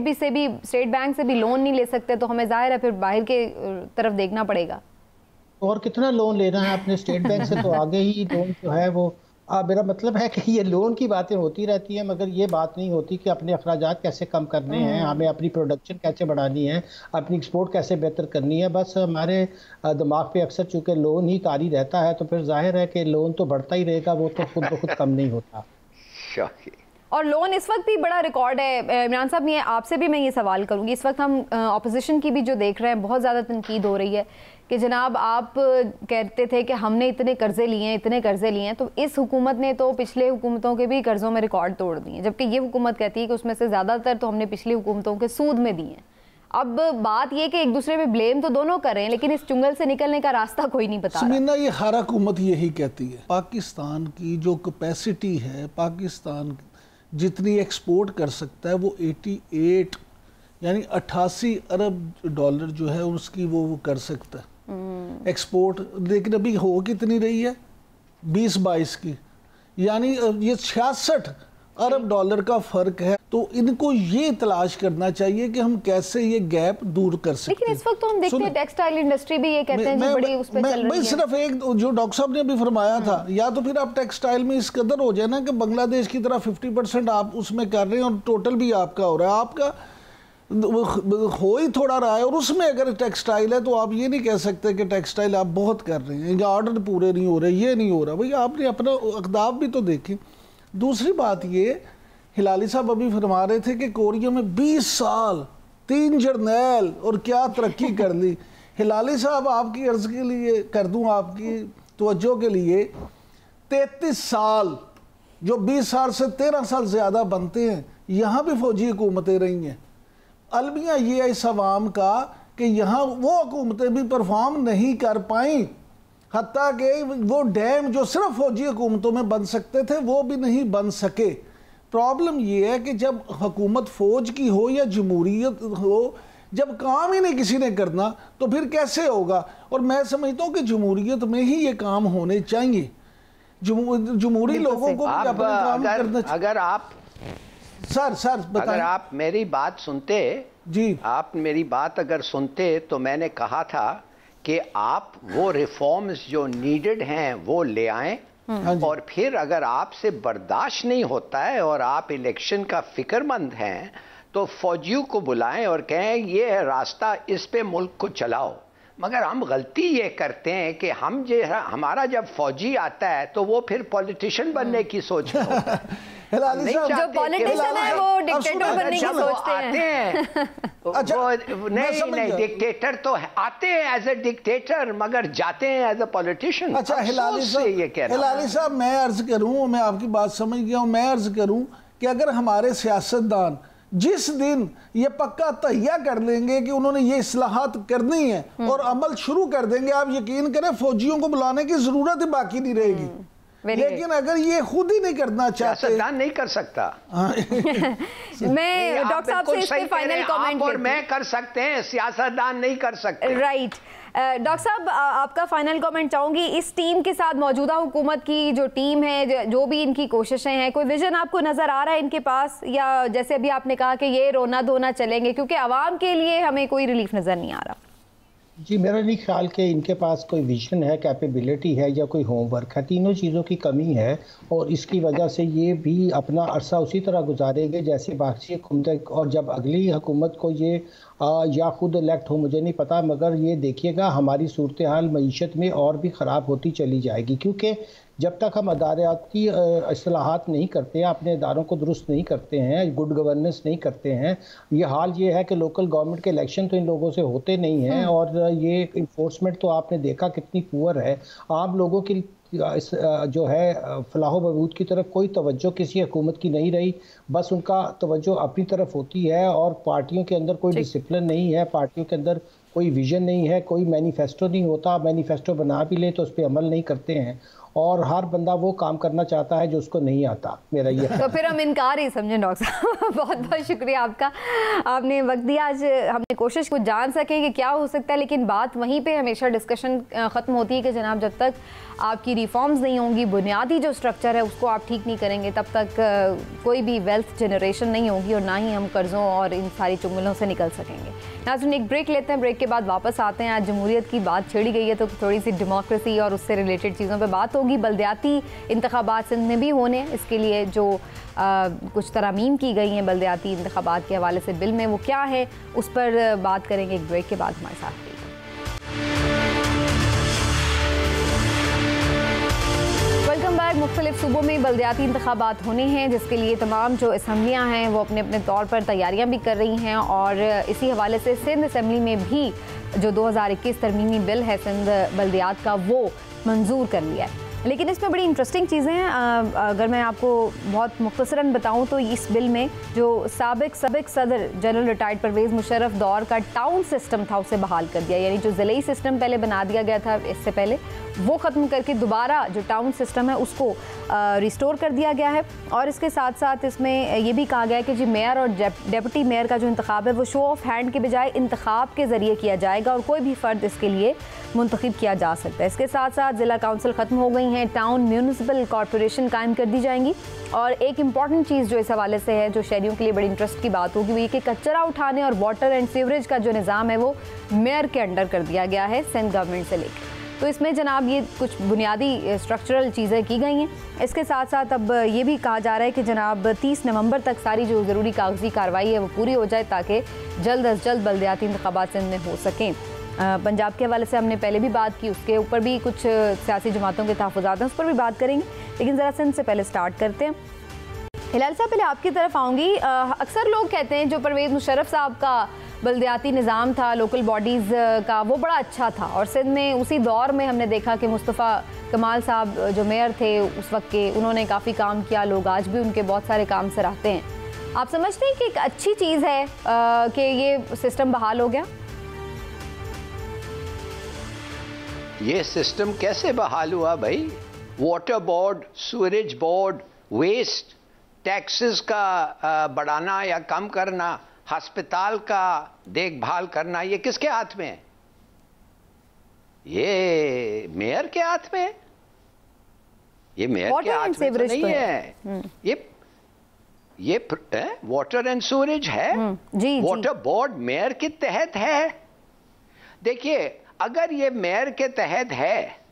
Speaker 1: बैंक से भी लोन नहीं ले सकते, तो हमें ज़ाहिर है फिर बाहर के तरफ देखना पड़ेगा।
Speaker 2: और कितना लोन लेना है अपने स्टेट बैंक से, तो आगे ही लोन जो है वो मेरा मतलब है कि ये लोन की बातें होती रहती हैं, मगर ये बात नहीं होती कि अपने अखराजात कैसे कम करने हैं, हमें अपनी प्रोडक्शन कैसे बढ़ानी है, अपनी एक्सपोर्ट कैसे बेहतर करनी है। बस हमारे दिमाग पे अक्सर चूँकि लोन ही तारी रहता है, तो फिर जाहिर है कि लोन तो बढ़ता ही रहेगा, वो तो खुद ब खुद कम नहीं होता।
Speaker 1: और लोन इस वक्त भी बड़ा रिकॉर्ड है। इमरान साहब, मैं आपसे भी मैं ये सवाल करूंगी, इस वक्त हम ऑपोजिशन की भी जो देख रहे हैं बहुत ज़्यादा तनकीद हो रही है कि जनाब आप कहते थे कि हमने इतने कर्जे लिए हैं, तो इस हुकूमत ने तो पिछले हुकूमतों के भी कर्ज़ों में रिकॉर्ड तोड़ दिए हैं, जबकि ये हुकूमत कहती है कि उसमें से ज़्यादातर तो हमने पिछली हुकूमतों के सूद में दिए हैं। अब बात ये कि एक दूसरे पे ब्लेम तो दोनों करें, लेकिन इस चुंगल से निकलने का रास्ता कोई नहीं बता रहा।
Speaker 4: ये हर हुकूमत यही कहती है, पाकिस्तान की जो कैपेसिटी है, पाकिस्तान जितनी एक्सपोर्ट कर सकता है वो 88 यानी 88 अरब डॉलर जो है उसकी वो कर सकता है एक्सपोर्ट। लेकिन अभी हो कितनी रही है, 20-22 की, यानी ये 66 अरब डॉलर का फ़र्क है। तो इनको ये तलाश करना चाहिए कि हम कैसे ये गैप दूर कर सकते हैं।
Speaker 1: लेकिन इस वक्त तो हम देखते हैं टेक्सटाइल इंडस्ट्री भी ये कहते हैं जी बड़ी उस पे चल रही है।
Speaker 4: सिर्फ एक जो डॉक्टर साहब ने अभी फरमाया था, या तो फिर आप टेक्सटाइल में इस कदर हो जाए ना कि बांग्लादेश की तरह 50% आप उसमें कर रहे हैं और टोटल भी आपका हो रहा है, आपका हो ही थोड़ा रहा है, और उसमें अगर टेक्सटाइल है तो आप ये नहीं कह सकते कि टेक्सटाइल आप बहुत कर रहे हैं या ऑर्डर पूरे नहीं हो रहे, ये नहीं हो रहा। भाई आपने अपना अहदाफ भी तो देखें। दूसरी बात ये, हिलाली साहब अभी फरमा रहे थे कि कोरिया में 20 साल 3 जर्नैल और क्या तरक्की कर ली। हिलाली साहब आपकी अर्ज के लिए कर दूं, आपकी तवज्जो के लिए, 33 साल जो 20 साल से 13 साल ज़्यादा बनते हैं, यहाँ भी फौजी हुकूमतें रही हैं। अलमिया ये है इस अवाम का कि यहाँ वो हुकूमतें भी परफॉर्म नहीं कर पाई, हत्ता कि वो डैम जो सिर्फ फौजी हुकूमतों में बन सकते थे वो भी नहीं बन सके। प्रॉब्लम ये है कि जब हुकूमत फ़ौज की हो या जमहूरियत हो, जब काम ही नहीं किसी ने करना तो फिर कैसे होगा। और मैं समझता हूँ कि जमहूरियत में ही ये काम होने चाहिए, जमहूरी लोगों को भी अपना काम करना चाहिए।
Speaker 3: अगर आप अगर आप मेरी बात सुनते
Speaker 4: जी,
Speaker 3: आप मेरी बात अगर सुनते तो मैंने कहा था कि आप वो रिफॉर्म्स जो नीडेड हैं वो ले आएं, और फिर अगर आपसे बर्दाश्त नहीं होता है और आप इलेक्शन का फिक्रमंद हैं तो फौजियों को बुलाएं और कहें ये है रास्ता, इस पे मुल्क को चलाओ। मगर हम गलती ये करते हैं कि हम जो हमारा जब फौजी आता है तो वो फिर पॉलिटिशियन बनने की सोच में होता है।
Speaker 1: जो पॉलिटिशियन है वो डिक्टेटर बनने की सोचते हैं।
Speaker 3: अच्छा, नहीं डिक्टेटर तो आते हैं एज ए डिक्टेटर मगर जाते हैं एज ए पॉलिटिशियन।
Speaker 4: अच्छा हिलाली साहब, मैं अर्ज करूं, मैं आपकी बात समझ गया हूं, मैं अर्ज करूं कि अगर हमारे सियासतदान जिस दिन ये पक्का तहिया कर लेंगे कि उन्होंने ये इस्लाहात करनी है और अमल शुरू कर देंगे, आप यकीन करें फौजियों को बुलाने की जरूरत ही बाकी नहीं रहेगी। लेकिन अगर ये खुद ही नहीं करना चाहते,
Speaker 3: सियासतदान नहीं कर सकता।
Speaker 1: मैं डॉक्टर साहब से इस पे फाइनल कमेंट
Speaker 3: और मैं कर सकते हैं, सियासतदान नहीं कर सकते।
Speaker 1: राइट डॉक्टर साहब, आपका फाइनल कमेंट चाहूंगी। इस टीम के साथ मौजूदा हुकूमत की जो टीम है, जो भी इनकी कोशिशें हैं, कोई विजन आपको नजर आ रहा है इनके पास, या जैसे अभी आपने कहा कि ये रोना धोना चलेंगे क्योंकि आवाम के लिए हमें कोई रिलीफ नजर नहीं आ रहा?
Speaker 2: जी, मेरा नहीं ख्याल कि इनके पास कोई विजन है, कैपेबिलिटी है या कोई होमवर्क है। तीनों चीज़ों की कमी है और इसकी वजह से ये भी अपना अरसा उसी तरह गुजारेंगे जैसे बाकी हुकूमत। और जब अगली हुकूमत को ये या खुद इलेक्ट हो मुझे नहीं पता, मगर ये देखिएगा हमारी सूरत हाल मईशत में और भी ख़राब होती चली जाएगी, क्योंकि जब तक हम अदालती इस्लाहात नहीं करते हैं, अपने इदारों को दुरुस्त नहीं करते हैं, गुड गवर्नेंस नहीं करते हैं, ये हाल ये है कि लोकल गवर्नमेंट के इलेक्शन तो इन लोगों से होते नहीं हैं और ये इन्फोर्समेंट तो आपने देखा कितनी पुअर है। आम लोगों की जो है फलाह बहबूद की तरफ कोई तवज्जो किसी हुकूमत की नहीं रही, बस उनका तवज्जो अपनी तरफ होती है और पार्टियों के अंदर कोई डिसिप्लिन नहीं है, पार्टियों के अंदर कोई विजन नहीं है, कोई मैनिफेस्टो नहीं होता, मैनिफेस्टो बना भी ले तो उस पर अमल नहीं करते हैं और हर बंदा वो काम करना चाहता है जो उसको नहीं आता। मेरा ये
Speaker 1: तो फिर हम इनकार ही समझें डॉक्टर साहब। बहुत बहुत शुक्रिया आपका, आपने वक्त दिया। आज हमने कोशिश को जान सके कि क्या हो सकता है, लेकिन बात वहीं पे हमेशा डिस्कशन ख़त्म होती है कि जनाब जब तक आपकी रिफॉर्म्स नहीं होंगी, बुनियादी जो स्ट्रक्चर है उसको आप ठीक नहीं करेंगे, तब तक कोई भी वेल्थ जनरेशन नहीं होगी और ना ही हम कर्ज़ों और इन सारी चुंगलों से निकल सकेंगे। नाज़रीन, एक ब्रेक लेते हैं, ब्रेक के बाद वापस आते हैं। आज जमहूरियत की बात छेड़ी गई है तो थोड़ी सी डेमोक्रेसी और उससे रिलेटेड चीज़ों पर बात होगी। बल्दियाती इंतखाबात सिंध में भी होने हैं, इसके लिए जो कुछ तरामीम की गई हैं बल्दियाती इंतखाबात के हवाले से बिल में, वो क्या है उस पर बात करेंगे एक ब्रेक के बाद। हमारे साथ वेलकम बैक। मुख्तलिफ सूबों में बल्दियाती इंतखाबात होने हैं जिसके लिए तमाम जो असम्बलियाँ हैं वो अपने अपने तौर पर तैयारियाँ भी कर रही हैं और इसी हवाले से सिंध असम्बली में भी जो 2021 तरमीमी बिल है सिंध बल्दियात का वो मंजूर कर लिया है। लेकिन इसमें बड़ी इंटरेस्टिंग चीज़ें हैं। अगर मैं आपको बहुत मुख्तसरन बताऊं तो इस बिल में जो साबिक सदर जनरल रिटायर्ड परवेज़ मुशर्रफ दौर का टाउन सिस्टम था उसे बहाल कर दिया, यानी जो ज़िले सिस्टम पहले बना दिया गया था इससे पहले वो ख़त्म करके दोबारा जो टाउन सिस्टम है उसको रिस्टोर कर दिया गया है। और इसके साथ साथ इसमें ये भी कहा गया है कि जी मेयर और डेप्यूटी मेयर का जो इंतखाब है वो शो ऑफ हैंड के बजाय इंतखाब के ज़रिए किया जाएगा और कोई भी फ़र्द इसके लिए मुंतखब किया जा सकता है। इसके साथ साथ ज़िला काउंसिल ख़त्म हो गई हैं, टाउन म्यूनिसिपल कॉरपोरेशन कायम कर दी जाएंगी। और एक इम्पॉर्टेंट चीज़ जो इस हवाले से है, जो शहरियों के लिए बड़ी इंटरेस्ट की बात होगी, वो ये कि कचरा उठाने और वाटर एंड सीवरेज का जो निज़ाम है वो मेयर के अंडर कर दिया गया है सिंध गवर्नमेंट से लेकर। तो इसमें जनाब ये कुछ बुनियादी स्ट्रक्चरल चीज़ें की गई हैं। इसके साथ साथ अब ये भी कहा जा रहा है कि जनाब 30 नवंबर तक सारी जो ज़रूरी कागजी कार्रवाई है वो पूरी हो जाए, ताकि जल्द अज जल्द बल्दियाती इंतखाबात सिंध में हो सकें। पंजाब के हवाले से हमने पहले भी बात की, उसके ऊपर भी कुछ सियासी जमातों के तहफ़्फ़ुज़ात हैं, उस पर भी बात करेंगे, लेकिन ज़रा सिंध से पहले स्टार्ट करते हैं। हिलाल साहब, पहले आपकी तरफ आऊँगी। अक्सर लोग कहते हैं जो परवेज़ मुशर्रफ साहब का बल्दियाती निज़ाम था, लोकल बॉडीज़ का, वो बड़ा अच्छा था। और सिंध में उसी दौर में हमने देखा कि मुस्तफ़ा कमाल साहब जो मेयर थे उस वक्त के, उन्होंने काफ़ी काम किया, लोग आज भी उनके बहुत सारे काम सराहते हैं। आप समझते हैं कि एक अच्छी चीज़ है कि ये सिस्टम बहाल हो गया?
Speaker 3: ये सिस्टम कैसे बहाल हुआ भाई? Water board, sewerage board, waste taxes का बढ़ाना या कम करना, अस्पताल का देखभाल करना, ये किसके हाथ में है? ये मेयर के हाथ में है। ये मेयर के हाथ में तो नहीं है। ये वाटर एंड सीवरेज है। वाटर बोर्ड मेयर के तहत है। देखिए, अगर ये मेयर के तहत है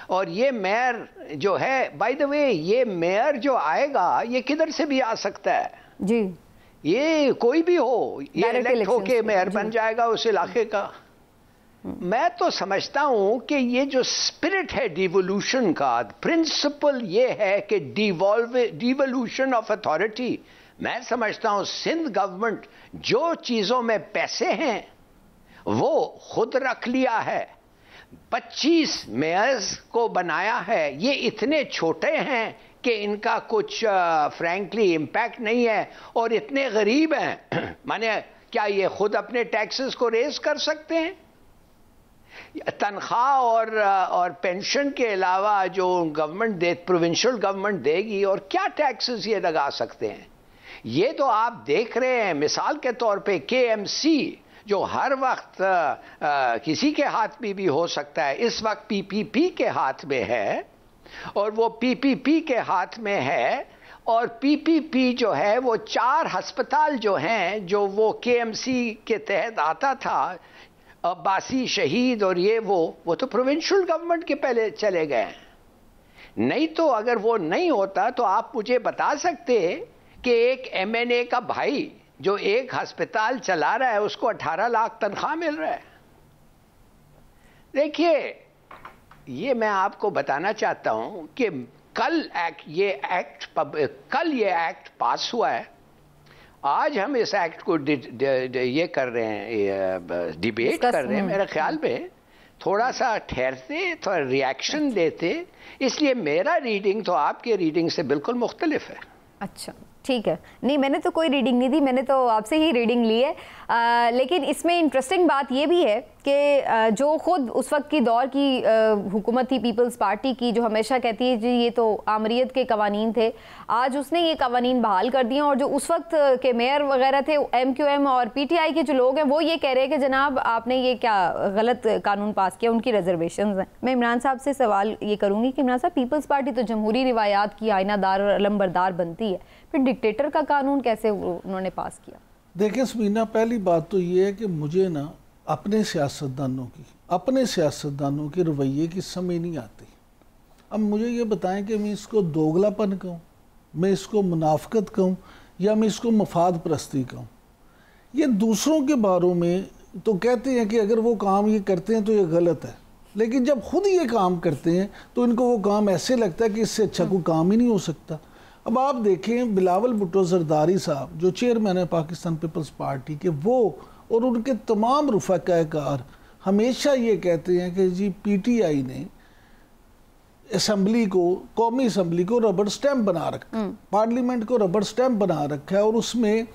Speaker 3: और ये मेयर जो है, बाय द वे, ये मेयर जो आएगा ये किधर से भी आ सकता है
Speaker 1: जी।
Speaker 3: ये कोई भी हो, ये इलेक्ट होके मेयर बन जाएगा उस इलाके का। मैं तो समझता हूं कि ये जो स्पिरिट है डिवोल्यूशन का, प्रिंसिपल ये है कि डिवोल्यूशन ऑफ अथॉरिटी। मैं समझता हूं सिंध गवर्नमेंट जो चीजों में पैसे हैं वो खुद रख लिया है। 25 मेयर्स को बनाया है, ये इतने छोटे हैं कि इनका कुछ फ्रैंकली इम्पैक्ट नहीं है, और इतने गरीब हैं माने क्या ये खुद अपने टैक्सेस को रेज कर सकते हैं? तनख्वाह और पेंशन के अलावा जो गवर्नमेंट प्रोविंशियल गवर्नमेंट देगी, और क्या टैक्सेस ये लगा सकते हैं? ये तो आप देख रहे हैं, मिसाल के तौर पे KMC जो हर वक्त किसी के हाथ में भी हो सकता है, इस वक्त PPP के हाथ में है, और वो PPP के हाथ में है, और PPP जो है वो 4 अस्पताल जो हैं, जो वो KMC के तहत आता था, अब्बासी, शहीद और ये वो तो प्रोविंशियल गवर्नमेंट के पहले चले गए हैं। नहीं तो अगर वो नहीं होता तो आप मुझे बता सकते कि एक MNA का भाई जो एक अस्पताल चला रहा है उसको 18 लाख तनख्वाह मिल रहा है। देखिए, ये मैं आपको बताना चाहता हूं कि कल ये एक्ट पास हुआ है। आज हम इस एक्ट को ये कर रहे हैं, डिबेट कर रहे हैं। मेरे ख्याल में थोड़ा सा ठहरते, थोड़ा रिएक्शन देते, इसलिए मेरा रीडिंग तो आपके रीडिंग से बिल्कुल मुख्तलिफ है।
Speaker 1: अच्छा, ठीक है। नहीं, मैंने तो कोई रीडिंग नहीं दी, मैंने तो आपसे ही रीडिंग ली है। लेकिन इसमें इंटरेस्टिंग बात ये भी है कि जो खुद उस वक्त की दौर की हुकूमत थी पीपल्स पार्टी की, जो हमेशा कहती है जी ये तो आमरीत के कवानीन थे, आज उसने ये कवानीन बहाल कर दिए। और जो उस वक्त के मेयर वगैरह थे, MQM और PTI के जो लोग हैं, वो ये कह रहे हैं कि जनाब आपने ये क्या गलत कानून पास किया, उनकी रिजर्वेशंस हैं। मैं इमरान साहब से सवाल ये करूँगी कि इमरान साहब, पीपल्स पार्टी तो जमहूरी रिवायात की आइनादार और अलमबरदार बनती है, फिर डिक्टेटर का कानून कैसे उन्होंने पास किया?
Speaker 4: देखिए समीना, पहली बात तो ये है कि मुझे ना अपने सियासतदानों के रवैये की समझ नहीं आती। अब मुझे ये बताएं कि मैं इसको दोगलापन कहूँ, मैं इसको मुनाफकत कहूँ, या मैं इसको मफाद परस्ती कहूँ। ये दूसरों के बारों में तो कहते हैं कि अगर वो काम ये करते हैं तो ये गलत है, लेकिन जब खुद ये काम करते हैं तो इनको वो काम ऐसे लगता है कि इससे अच्छा कोई काम ही नहीं हो सकता। अब आप देखें, बिलावल भुट्टो जरदारी साहब जो चेयरमैन है पाकिस्तान पीपल्स पार्टी के, वो और उनके तमाम रफ़ाकार हमेशा ये कहते हैं कि जी PTI ने असम्बली को, कौमी असम्बली को रबड़ स्टैम्प बना रखा, पार्लियामेंट को रबड़ स्टैम्प बना रखा है, और उसमें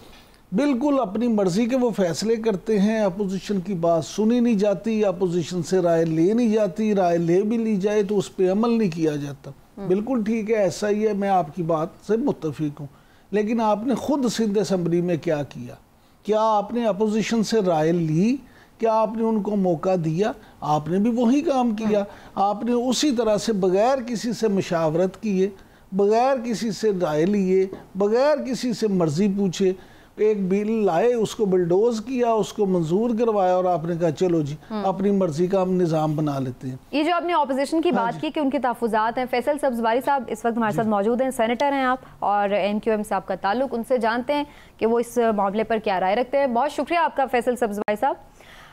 Speaker 4: बिल्कुल अपनी मर्जी के वो फैसले करते हैं। अपोजिशन की बात सुनी नहीं जाती, अपोजिशन से राय ले नहीं जाती, राय ले भी ली जाए तो उस पर अमल नहीं किया जाता। बिल्कुल ठीक है, ऐसा ही है, मैं आपकी बात से मुत्तफिक हूँ। लेकिन आपने खुद सिंध असम्बली में क्या किया? क्या आपने अपोजिशन से राय ली क्या आपने उनको मौका दिया? आपने भी वही काम किया। आपने उसी तरह से बगैर किसी से मशावरत किए, बगैर किसी से राय लिए, बगैर किसी से मर्जी पूछे एक बिल लाए, उसको बुलडोज किया, उसको मंजूर करवाया और आपने कहा चलो जी अपनी मर्जी का हम निज़ाम बना लेते हैं।
Speaker 1: ये जो आपने ऑपोजिशन की बात की कि उनके तहफ़्फ़ुज़ात हैं, फैसल सब्ज़वारी साहब इस वक्त हमारे साथ मौजूद हैं, सेनेटर हैं आप और NQM से आपका ताल्लुक, उनसे जानते हैं कि वो इस मामले पर क्या राय रखते हैं। बहुत शुक्रिया आपका फैसल सब्ज़वारी साहब।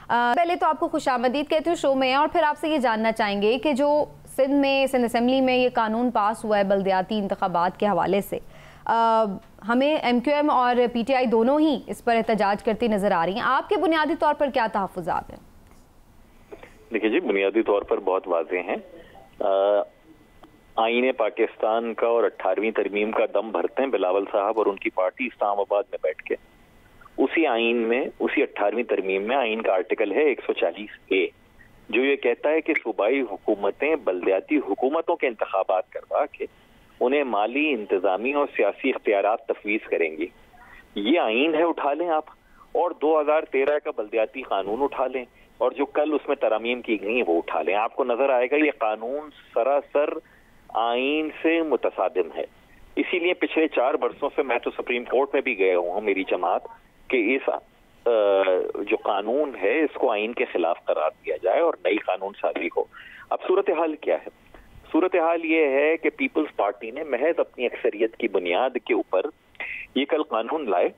Speaker 1: पहले तो आपको खुशामदीद कहती हूँ शो में, और फिर आपसे ये जानना चाहेंगे कि जो सिंध असम्बली में ये कानून पास हुआ है बल्दियाती इंतखाबात के हवाले से, हमें MQM और PTI दोनों ही इस पर एहतजाज करती नजर आ रही हैं। आपके बुनियादी तौर पर क्या तहफ़्फ़ुज़ात हैं?
Speaker 5: देखिए जी, बुनियादी तौर पर बहुत वाज़ेह हैं। आईन पाकिस्तान का और 18वीं तरमीम का दम भरते हैं बिलावल साहब और उनकी पार्टी इस्लामाबाद में बैठ के। उसी आईन में, उसी 18वीं तरमीम में आईन का आर्टिकल है 140A, जो ये कहता है कि सूबाई हुकूमतें बल्दियाती हुकूमतों के इंतखाबात करवा के उन्हें माली, इंतजामी और सियासी इख्तियारात तफवीज़ करेंगी। ये आईन है, उठा लें आप, और 2013 का बल्दियाती कानून उठा लें, और जो कल उसमें तरमीम की गई वो उठा लें। आपको नजर आएगा ये कानून सरासर आईन से मुतसादिम है। इसीलिए पिछले 4 बरसों से मैं तो सुप्रीम कोर्ट में भी गया हूँ, मेरी जमात, कि इस जो कानून है इसको आईन के खिलाफ करार दिया जाए और नई कानून साजी हो। अब सूरत हाल क्या है? सूरत हाल ये है कि पीपल्स पार्टी ने महज अपनी अक्सरियत की बुनियाद के ऊपर ये कल कानून लाए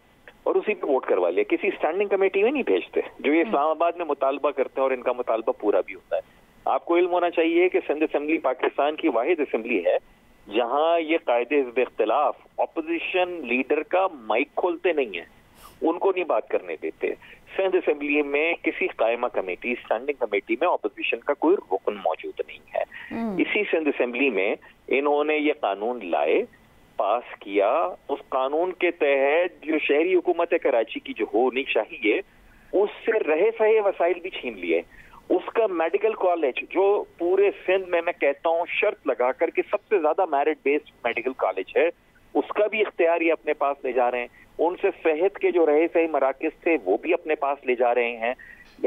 Speaker 5: और उसी पे वोट करवा लिया। किसी स्टैंडिंग कमेटी में नहीं भेजते, जो ये इस्लामाबाद में मुतालबा करते हैं और इनका मुतालबा पूरा भी होता है। आपको इल्म होना चाहिए कि सिंध असम्बली पाकिस्तान की वाहिद असम्बली है जहां ये कायदे हिज़्ब इख्तिलाफ ऑपोजिशन लीडर का माइक खोलते नहीं है, उनको नहीं बात करने देते। सिंध असम्बली में किसी कायमा कमेटी, स्टैंडिंग कमेटी में ऑपोजिशन का कोई रुकन मौजूद नहीं है। इसी सिंध असम्बली में इन्होंने ये कानून लाए, पास किया। उस कानून के तहत जो शहरी हुकूमत कराची की जो होनी चाहिए उससे रहे सहे वसाइल भी छीन लिए। उसका मेडिकल कॉलेज जो पूरे सिंध में मैं कहता हूँ शर्त लगा कर के सबसे ज्यादा मेरिट बेस्ड मेडिकल कॉलेज है, उसका भी इख्तियार ये अपने पास ले जा रहे हैं। उनसे सेहत के जो रहे सही मराकज थे वो भी अपने पास ले जा रहे हैं।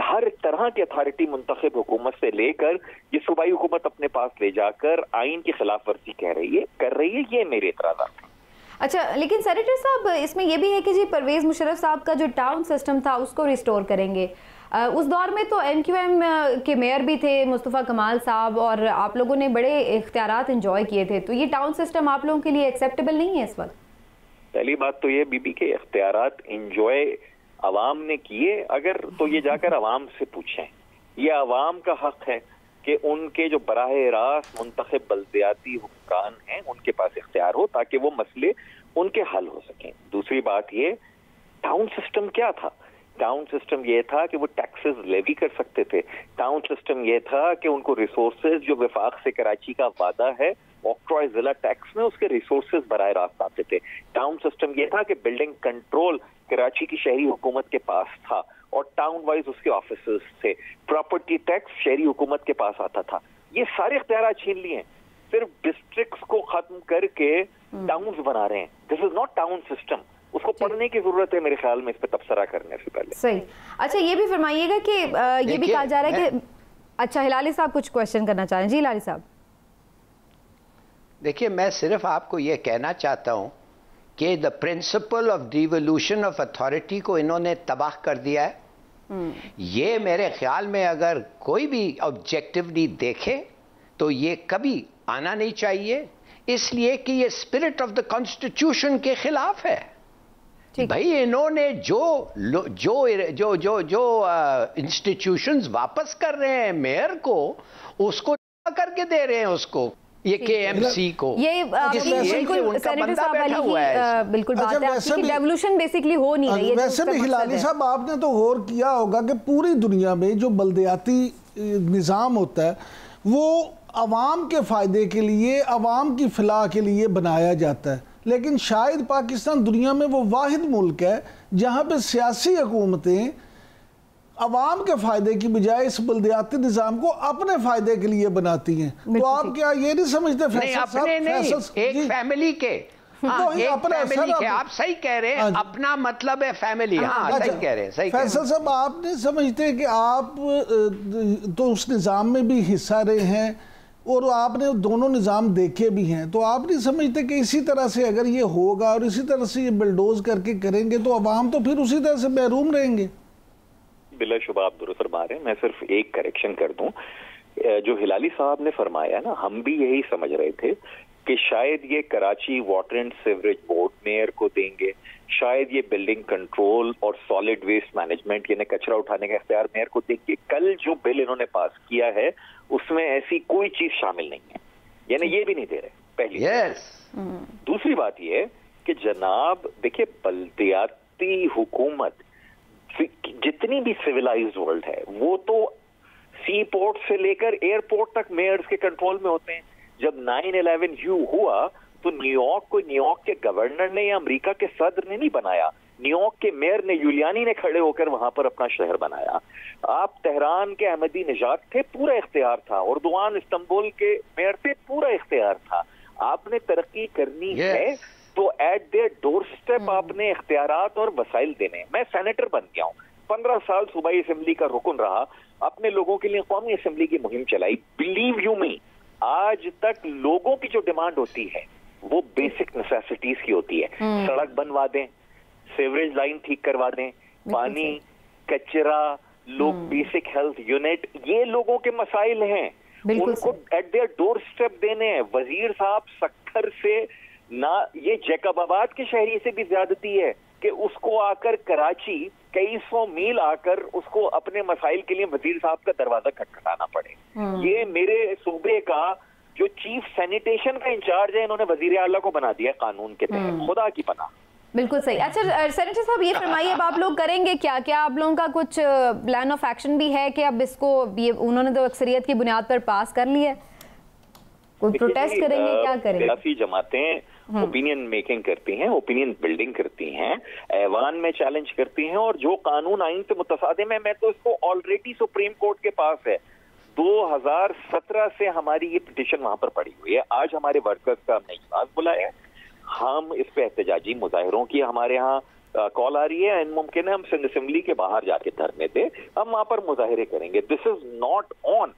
Speaker 5: हर तरह की अथॉरिटी मुंतखब हुकूमत से लेकर ये सूबाई हुकूमत अपने पास ले जाकर आइन की खिलाफ वर्जी कर रही है। ये मेरे इतराज़ात।
Speaker 1: अच्छा, लेकिन सेनेटर साहब इसमें यह भी है कि जी परवेज़ मुशर्रफ साहब का जो टाउन सिस्टम था उसको रिस्टोर करेंगे। उस दौर में तो NQM के मेयर भी थे मुस्तफ़ा कमाल साहब और आप लोगों ने बड़े इख्तियारात एंजॉय किए थे, तो ये टाउन सिस्टम आप लोगों के लिए एक्सेप्टेबल नहीं है इस वक्त?
Speaker 5: पहली बात तो ये बीबी के इख्तियारात एंजॉय अवाम ने किए अगर, तो ये जाकर अवाम से पूछें। ये अवाम का हक है कि उनके जो बराह रास्त मुंतखब बल्दियाती हुक्मरान हैं उनके पास इख्तियार हो ताकि वो मसले उनके हल हो सकें। दूसरी बात ये, टाउन सिस्टम क्या था? टाउन सिस्टम ये था कि वो टैक्सेस लेवी कर सकते थे। टाउन सिस्टम ये था कि उनको रिसोर्सेज जो वफाक से कराची का वादा है ऑक्ट्रॉय जिला टैक्स में उसके रिसोर्सेज बराह रास्त आते थे। टाउन सिस्टम ये था कि बिल्डिंग कंट्रोल कराची की शहरी हुकूमत के पास था और टाउन वाइज उसके ऑफिसर्स थे। प्रॉपर्टी टैक्स शहरी हुकूमत के पास आता था। ये सारे इख्तियार छीन लिए, सिर्फ डिस्ट्रिक्ट्स को खत्म करके टाउन्स बना रहे हैं। This is not town system. उसको पढ़ने की जरूरत है मेरे ख्याल में इस पर तबसरा करने से पहले।
Speaker 1: सही। अच्छा, ये भी फरमाइएगा कि ये भी कहा जा रहा है कि अच्छा हिलाली साहब कुछ क्वेश्चन करना चाह रहे हैं। जी हिलाली साहब।
Speaker 3: देखिए, मैं सिर्फ आपको यह कहना चाहता हूं कि the principle of devolution of authority को इन्होंने तबाह कर दिया है। ये मेरे ख्याल में अगर कोई भी ऑब्जेक्टिवली देखे तो ये कभी आना नहीं चाहिए, इसलिए कि ये स्पिरिट ऑफ द कॉन्स्टिट्यूशन के खिलाफ है। भाई इन्होंने जो इंस्टीट्यूशंस वापस कर रहे हैं मेयर को, उसको करके दे रहे हैं उसको, ये KMC को।
Speaker 1: ये बिल्कुल सेनेटर साहब वाली बिल्कुल बात है आपकी कि डेवोल्यूशन बेसिकली हो नहीं रही है।
Speaker 4: वैसे भी हिलाली साहब आपने तो गौर किया होगा कि पूरी दुनिया में जो बल्दियाती निज़ाम होता है वो अवाम के फ़ायदे के लिए, अवाम की फलाह के लिए बनाया जाता है। लेकिन शायद पाकिस्तान दुनिया में वो वाहिद मुल्क है जहाँ पे सियासी हुकूमतें अवाम के फ़ायदे की बजाय इस बल्दियाती निज़ाम को अपने फ़ायदे के लिए बनाती हैं। तो आप क्या ये नहीं समझते
Speaker 3: नहीं, अपने नहीं, एक हाँ,
Speaker 4: एक
Speaker 3: फैमिली के, आप सही कह रहे हैं, अपना मतलब है फैमिली। हाँ, सही कह रहे हैं, सही।
Speaker 4: फैसल साहब, आप नहीं समझते कि आप तो उस निज़ाम में भी हिस्सा रहे हैं और आपने दोनों निज़ाम देखे भी हैं, तो आप नहीं समझते कि इसी तरह से अगर ये होगा और इसी तरह से ये बिल्डोज करके करेंगे तो अवाम तो फिर उसी तरह से महरूम रहेंगे?
Speaker 5: बिलाशुबा आप दुरुस्त फरमा रहे हैं। मैं सिर्फ एक करेक्शन कर दूं, जो हिलाली साहब ने फरमाया ना, हम भी यही समझ रहे थे कि शायद ये Karachi water and sewerage board mayor को देंगे, शायद ये बिल्डिंग कंट्रोल और सॉलिड वेस्ट मैनेजमेंट यानी कचरा उठाने का इख्तियार मेयर को देंगे। कल जो बिल इन्होंने पास किया है उसमें ऐसी कोई चीज शामिल नहीं है, यानी ये भी नहीं दे रहे, पहली। दूसरी बात ये है कि जनाब देखिए, बल्दियाती हुकूमत जितनी भी सिविलाइज्ड वर्ल्ड है वो तो सी पोर्ट से लेकर एयरपोर्ट तक मेयर्स के कंट्रोल में होते हैं। जब 9/11 हुआ तो न्यूयॉर्क को न्यूयॉर्क के गवर्नर ने या अमेरिका के सदर ने नहीं बनाया, न्यूयॉर्क के मेयर ने, यूलियानी ने खड़े होकर वहां पर अपना शहर बनाया। आप तेहरान के अहमदी निजात थे, पूरा इख्तियार था। उर्दुआन इस्तांबुल के मेयर थे, पूरा इख्तियार था। आपने तरक्की करनी है तो एट देयर डोर स्टेप आपने इख्तियारात और वसाइल देने। मैं सेनेटर बन गया हूँ, 15 साल सूबाई असेंबली का रुकन रहा, अपने लोगों के लिए कौमी असेंबली की मुहिम चलाई। बिलीव यू मी, आज तक लोगों की जो डिमांड होती है वो बेसिक नेसेसिटीज की होती है। सड़क बनवा दें, सीवरेज लाइन ठीक करवा दें, पानी, कचरा, लोग बेसिक हेल्थ यूनिट, ये लोगों के मसाइल हैं, उनको एट देयर डोर स्टेप देने हैं। वजीर साहब सक्खर से ना, ये जैकबाबाद के शहरी से भी ज्यादती है कि उसको आकर कराची कई 100 मील आकर उसको अपने मसाइल के लिए वजीर साहब का दरवाजा खटखटाना पड़े। ये मेरे सूबे का जो चीफ सैनिटेशन का इंचार्ज है, इन्होंने वजीर आला को बना दिया कानून के तहत, खुदा की पनाह।
Speaker 1: बिल्कुल सही। अच्छा सेनेटर साहब, ये फरमाइए, अब आप लोग करेंगे क्या? क्या आप लोगों का कुछ प्लान ऑफ एक्शन भी है कि अब इसको, ये उन्होंने तो अक्सरियत की बुनियाद पर पास कर लिया है, कोई प्रोटेस्ट करेंगे, क्या करेंगे?
Speaker 5: सियासी जमातें ओपिनियन मेकिंग करती हैं, ओपिनियन बिल्डिंग करती हैं, ऐवान में चैलेंज करती हैं, और जो कानून आइन से मुतसादिम है, मैं तो इसको ऑलरेडी सुप्रीम कोर्ट के पास है। 2017 से हमारी ये पिटिशन वहां पर पड़ी हुई है। आज हमारे वर्कर्स का हमने इजलास बुलाया है, हम इस पे एहतजाजी मुजाहिरों की हमारे यहाँ कॉल आ रही है। मुमकिन है हम सिंध असेंबली के बाहर जाके धरने दे, हम वहां पर मुजाहिरे करेंगे। दिस इज नॉट ऑन,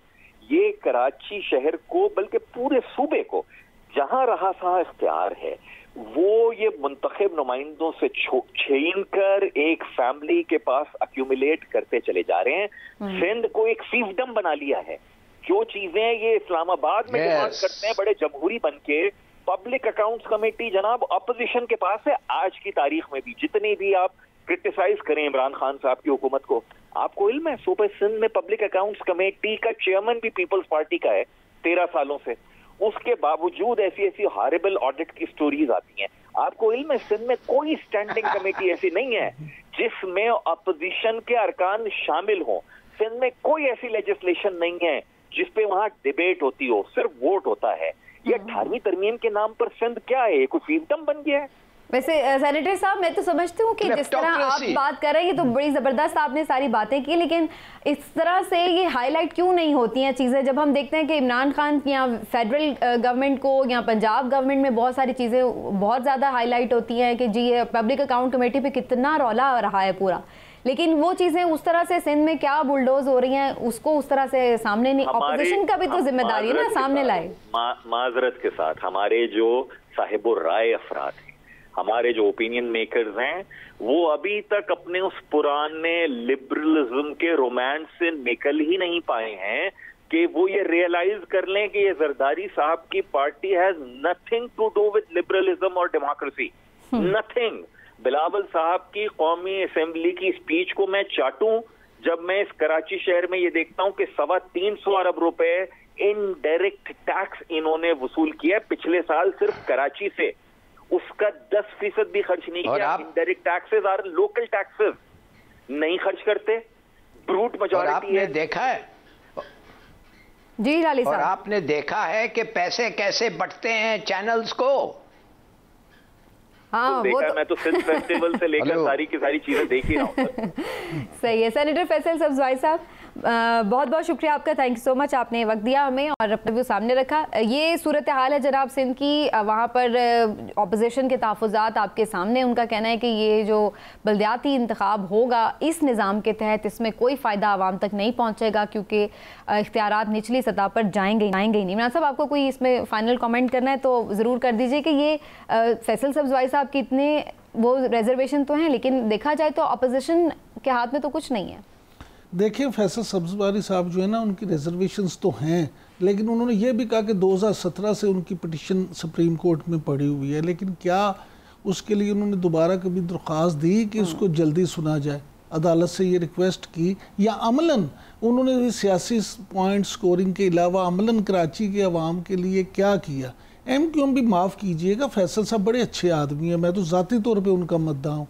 Speaker 5: ये कराची शहर को बल्कि पूरे सूबे को जहां रहा सा इख्तियार है वो ये मुंतखब नुमाइंदों से छीन कर एक फैमिली के पास अक्यूमुलेट करते चले जा रहे हैं। सिंध को एक फीसडम बना लिया है। जो चीजें ये इस्लामाबाद में डिमांड करते हैं बड़े जमहूरी बन के, पब्लिक अकाउंट्स कमेटी जनाब अपोजिशन के पास है। आज की तारीख में भी जितनी भी आप क्रिटिसाइज करें इमरान खान साहब की हुकूमत को, आपको इल्म है सूबे सिंध में पब्लिक अकाउंट्स कमेटी का चेयरमैन भी पीपल्स पार्टी का है 13 सालों से। उसके बावजूद ऐसी ऐसी हॉरिबल ऑडिट की स्टोरीज आती हैं। आपको इल्म है सिंध में कोई स्टैंडिंग कमेटी ऐसी नहीं है जिसमें अपोजिशन के अरकान शामिल हों। सिंध में कोई ऐसी लेजिस्लेशन नहीं है जिसपे वहां डिबेट होती हो, सिर्फ वोट होता है। ये 18वीं तरमीम के नाम पर सिंध क्या है, कोई फीसडम बन गया है?
Speaker 1: वैसे सेनेटर साहब, मैं तो समझती हूँ कि जिस तरह आप बात कर रहे हैं ये तो बड़ी ज़बरदस्त आपने सारी बातें की, लेकिन इस तरह से ये हाईलाइट क्यों नहीं होती हैं चीज़ें? जब हम देखते हैं कि इमरान खान या फेडरल गवर्नमेंट को या पंजाब गवर्नमेंट में बहुत सारी चीज़ें बहुत ज़्यादा हाईलाइट होती हैं कि जी ये पब्लिक अकाउंट कमेटी पे कितना रौला रहा है पूरा, लेकिन वो चीज़ें उस तरह से सिंध में क्या बुलडोज हो रही हैं उसको उस तरह से सामने नहीं, ऑपोजिशन का भी तो जिम्मेदारी है ना सामने लाए।
Speaker 5: माजरत के साथ हमारे जो साहिबुर राय अफराद हैं, हमारे जो ओपिनियन मेकर्स हैं, वो अभी तक अपने उस पुराने लिबरलिज्म के रोमांस से निकल ही नहीं पाए हैं कि वो ये रियलाइज कर लें कि ये जरदारी साहब की party has nothing to do with liberalism और डेमोक्रेसी, नथिंग। बिलावल साहब की कौमी असेंबली की स्पीच को मैं चाटूं जब मैं इस कराची शहर में ये देखता हूं कि 325 अरब रुपए इनडायरेक्ट टैक्स इन्होंने वसूल किया पिछले साल सिर्फ कराची से, उसका 10% भी खर्च नहीं किया। इनडायरेक्ट टैक्सेस और लोकल टैक्सेस नहीं खर्च करते, ब्रूट मेजॉरिटी है।
Speaker 3: देखा है
Speaker 1: जी लाली साहब,
Speaker 3: और आपने देखा है कि पैसे कैसे बंटते हैं चैनल्स को।
Speaker 1: हाँ,
Speaker 5: देखा वो तो... मैं तो सिंध फेस्टिवल से लेकर सारी की सारी चीजें देख ही रहा हूँ।
Speaker 1: सही है। सेनेटर फैसल सब्ज़वाई साहब, बहुत बहुत शुक्रिया आपका, थैंक यू सो मच, आपने वक्त दिया हमें और अपना व्यू सामने रखा। ये सूरत हाल है जनाब सिंध की, वहाँ पर अपोजिशन के तहफ़्फ़ुज़ात आपके सामने, उनका कहना है कि ये जो बल्दियाती इंतखाब होगा इस निज़ाम के तहत इसमें कोई फ़ायदा आवाम तक नहीं पहुँचेगा क्योंकि इख्तियारात निचली सतह पर जाएंगे ही नहीं। इमरान साहब, आपको कोई इसमें फ़ाइनल कमेंट करना है तो ज़रूर कर दीजिए कि ये फैसल सब्ज़वाई साहब के इतने वो रिजर्वेशन तो हैं लेकिन देखा जाए तो अपोजिशन के हाथ में तो कुछ नहीं है।
Speaker 4: देखिए, फैसल सब्ज़वारी साहब जो है ना, उनकी रिजर्वेशंस तो हैं, लेकिन उन्होंने ये भी कहा कि 2017 से उनकी पिटिशन सुप्रीम कोर्ट में पड़ी हुई है, लेकिन क्या उसके लिए उन्होंने दोबारा कभी दरख्वास्त दी कि उसको जल्दी सुना जाए, अदालत से ये रिक्वेस्ट की, या अमलन उन्होंने सियासी पॉइंट स्कोरिंग के अलावा अमलन कराची के अवाम के लिए क्या किया? MQM भी माफ़ कीजिएगा, फैसल साहब बड़े अच्छे आदमी हैं, मैं तो ज़ाती तौर पे उनका मद्दा हूँ,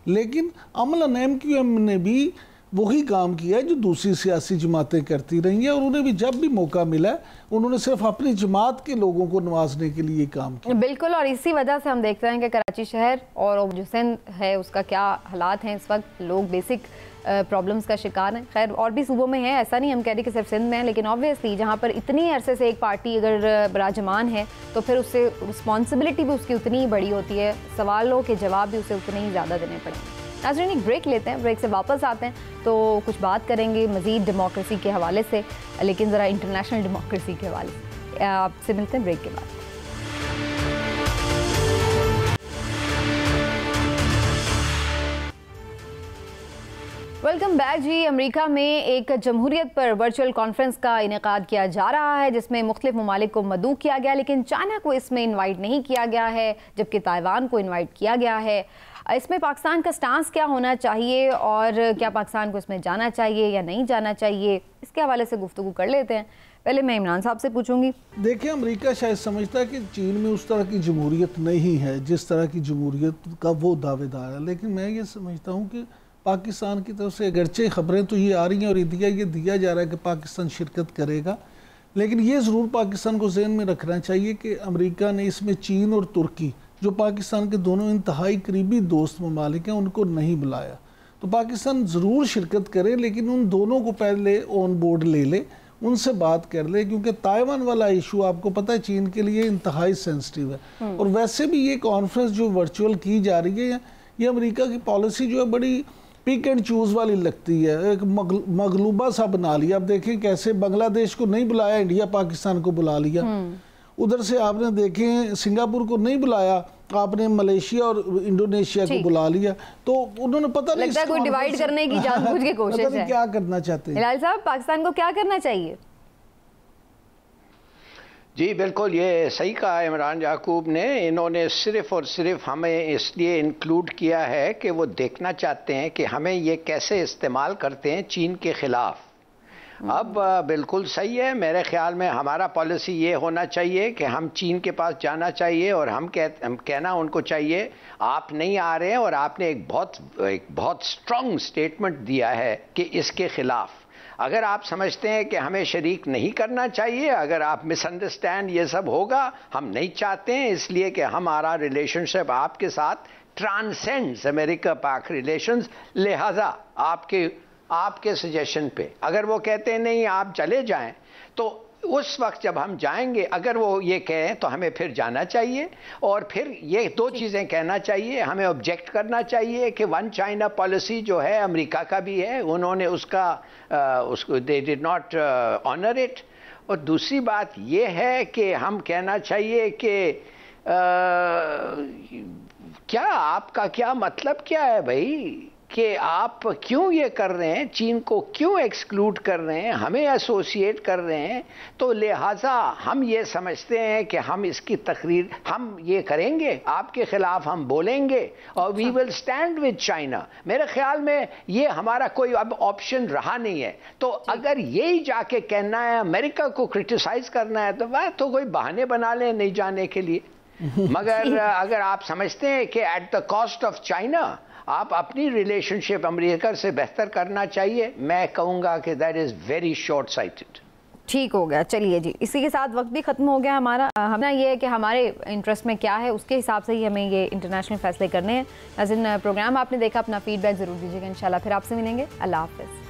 Speaker 4: लेकिन अमलन MQM ने भी वही काम किया है जो दूसरी सियासी जमातें करती रही हैं, और उन्हें भी जब भी मौका मिला उन्होंने सिर्फ अपनी जमात के लोगों को नवाजने के लिए काम किया।
Speaker 1: बिल्कुल, और इसी वजह से हम देख रहे हैं कि कराची शहर और जो सिंध है उसका क्या हालात हैं इस वक्त, लोग बेसिक प्रॉब्लम्स का शिकार हैं। खैर और भी सूबों में है, ऐसा नहीं हम कह रहे कि सिर्फ सिंध में है, लेकिन ऑब्वियसली जहाँ पर इतनी अरसे से एक पार्टी अगर बराजमान है तो फिर उससे रिस्पॉन्सिबिलिटी भी उसकी उतनी ही बड़ी होती है, सवालों के जवाब भी उसे उतने ही ज़्यादा देने पड़ेंगे। नाज़रीन, एक ब्रेक लेते हैं, ब्रेक से वापस आते हैं तो कुछ बात करेंगे मज़ीद डेमोक्रेसी के हवाले से, लेकिन ज़रा इंटरनेशनल डेमोक्रेसी के हवाले से। आपसे मिलते हैं ब्रेक के बाद। वेलकम बैक जी। अमेरिका में एक जमहूरियत पर वर्चुअल कॉन्फ्रेंस का इनेकाद किया जा रहा है जिसमें मुख्तलिफ ममालिक को मदऊ किया गया, लेकिन चाइना को इसमें इन्वाइट नहीं किया गया है, जबकि ताइवान को इन्वाइट किया गया है। इसमें पाकिस्तान का स्टांस क्या होना चाहिए और क्या पाकिस्तान को इसमें जाना चाहिए या नहीं जाना चाहिए, इसके हवाले से गुफ्तगू कर लेते हैं। पहले मैं इमरान साहब से पूछूंगी।
Speaker 4: देखिए, अमेरिका शायद समझता है कि चीन में उस तरह की जमहूरियत नहीं है जिस तरह की जमहूरियत का वो दावेदार है, लेकिन मैं ये समझता हूँ कि पाकिस्तान की तरफ से अगरचे ख़बरें तो ये आ रही हैं और ये दिया जा रहा है कि पाकिस्तान शिरकत करेगा, लेकिन ये ज़रूर पाकिस्तान को ज़हन में रखना चाहिए कि अमेरिका ने इसमें चीन और तुर्की, जो पाकिस्तान के दोनों इंतहाई करीबी दोस्त ममालिक हैं, उनको नहीं बुलाया। तो पाकिस्तान ज़रूर शिरकत करे, लेकिन उन दोनों को पहले ऑन बोर्ड ले ले, उनसे बात कर ले, क्योंकि ताइवान वाला इशू आपको पता है चीन के लिए इंतहाई सेंसिटिव है। और वैसे भी ये कॉन्फ्रेंस जो वर्चुअल की जा रही है, ये अमेरिका की पॉलिसी जो है बड़ी पिक एंड चूज़ वाली लगती है, एक मगलूबा सा बना लिया। अब देखें कैसे बांग्लादेश को नहीं बुलाया, इंडिया पाकिस्तान को बुला लिया। उधर से आपने देखें सिंगापुर को नहीं बुलाया, आपने मलेशिया और इंडोनेशिया को बुला लिया। तो उन्होंने पता नहीं
Speaker 1: लगता है कोई डिवाइड करने की जानबूझ के कोशिश है।
Speaker 4: क्या करना चाहते हैं
Speaker 1: हिलाल साहब, पाकिस्तान को क्या करना चाहिए?
Speaker 3: जी बिल्कुल, ये सही कहा इमरान याकूब ने। इन्होंने सिर्फ और सिर्फ हमें इसलिए इंक्लूड किया है कि वो देखना चाहते हैं कि हमें ये कैसे इस्तेमाल करते हैं चीन के ख़िलाफ़। अब बिल्कुल सही है, मेरे ख्याल में हमारा पॉलिसी ये होना चाहिए कि हम चीन के पास जाना चाहिए और हम कहना उनको चाहिए आप नहीं आ रहे हैं, और आपने एक बहुत स्ट्रॉन्ग स्टेटमेंट दिया है कि इसके ख़िलाफ़ अगर आप समझते हैं कि हमें शरीक नहीं करना चाहिए, अगर आप मिसअंडरस्टैंड ये सब होगा, हम नहीं चाहते हैं इसलिए कि हमारा रिलेशनशिप आपके साथ ट्रांसेंड्स अमेरिका पाक रिलेशंस, लिहाजा आपके सजेशन पे अगर वो कहते हैं नहीं आप चले जाएं, तो उस वक्त जब हम जाएंगे अगर वो ये कहें तो हमें फिर जाना चाहिए, और फिर ये दो चीज़ें कहना चाहिए, हमें ऑब्जेक्ट करना चाहिए कि वन चाइना पॉलिसी जो है अमेरिका का भी है, उन्होंने उसको they did not honour it. और दूसरी बात ये है कि हम कहना चाहिए कि क्या आपका क्या मतलब क्या है भाई, कि आप क्यों ये कर रहे हैं, चीन को क्यों एक्सक्लूड कर रहे हैं, हमें एसोसिएट कर रहे हैं। तो लिहाजा हम ये समझते हैं कि हम इसकी तकरीर हम ये करेंगे, आपके खिलाफ हम बोलेंगे और we will stand with China. मेरे ख्याल में ये हमारा कोई अब ऑप्शन रहा नहीं है। तो अगर यही जाके कहना है अमेरिका को क्रिटिसाइज करना है तो वह तो कोई बहाने बना लें नहीं जाने के लिए, मगर अगर आप समझते हैं कि at the cost of China आप अपनी रिलेशनशिप अमेरिका से बेहतर करना चाहिए, मैं कहूँगा कि that is very short sighted.
Speaker 1: ठीक हो गया, चलिए जी, इसी के साथ वक्त भी ख़त्म हो गया हमारा। हमारा ये है कि हमारे इंटरेस्ट में क्या है उसके हिसाब से ही हमें ये इंटरनेशनल फैसले करने हैं। नाज़रीन, प्रोग्राम आपने देखा, अपना फीडबैक ज़रूर दीजिएगा। इंशाल्लाह फिर आपसे मिलेंगे। अल्लाह हाफ़िज़।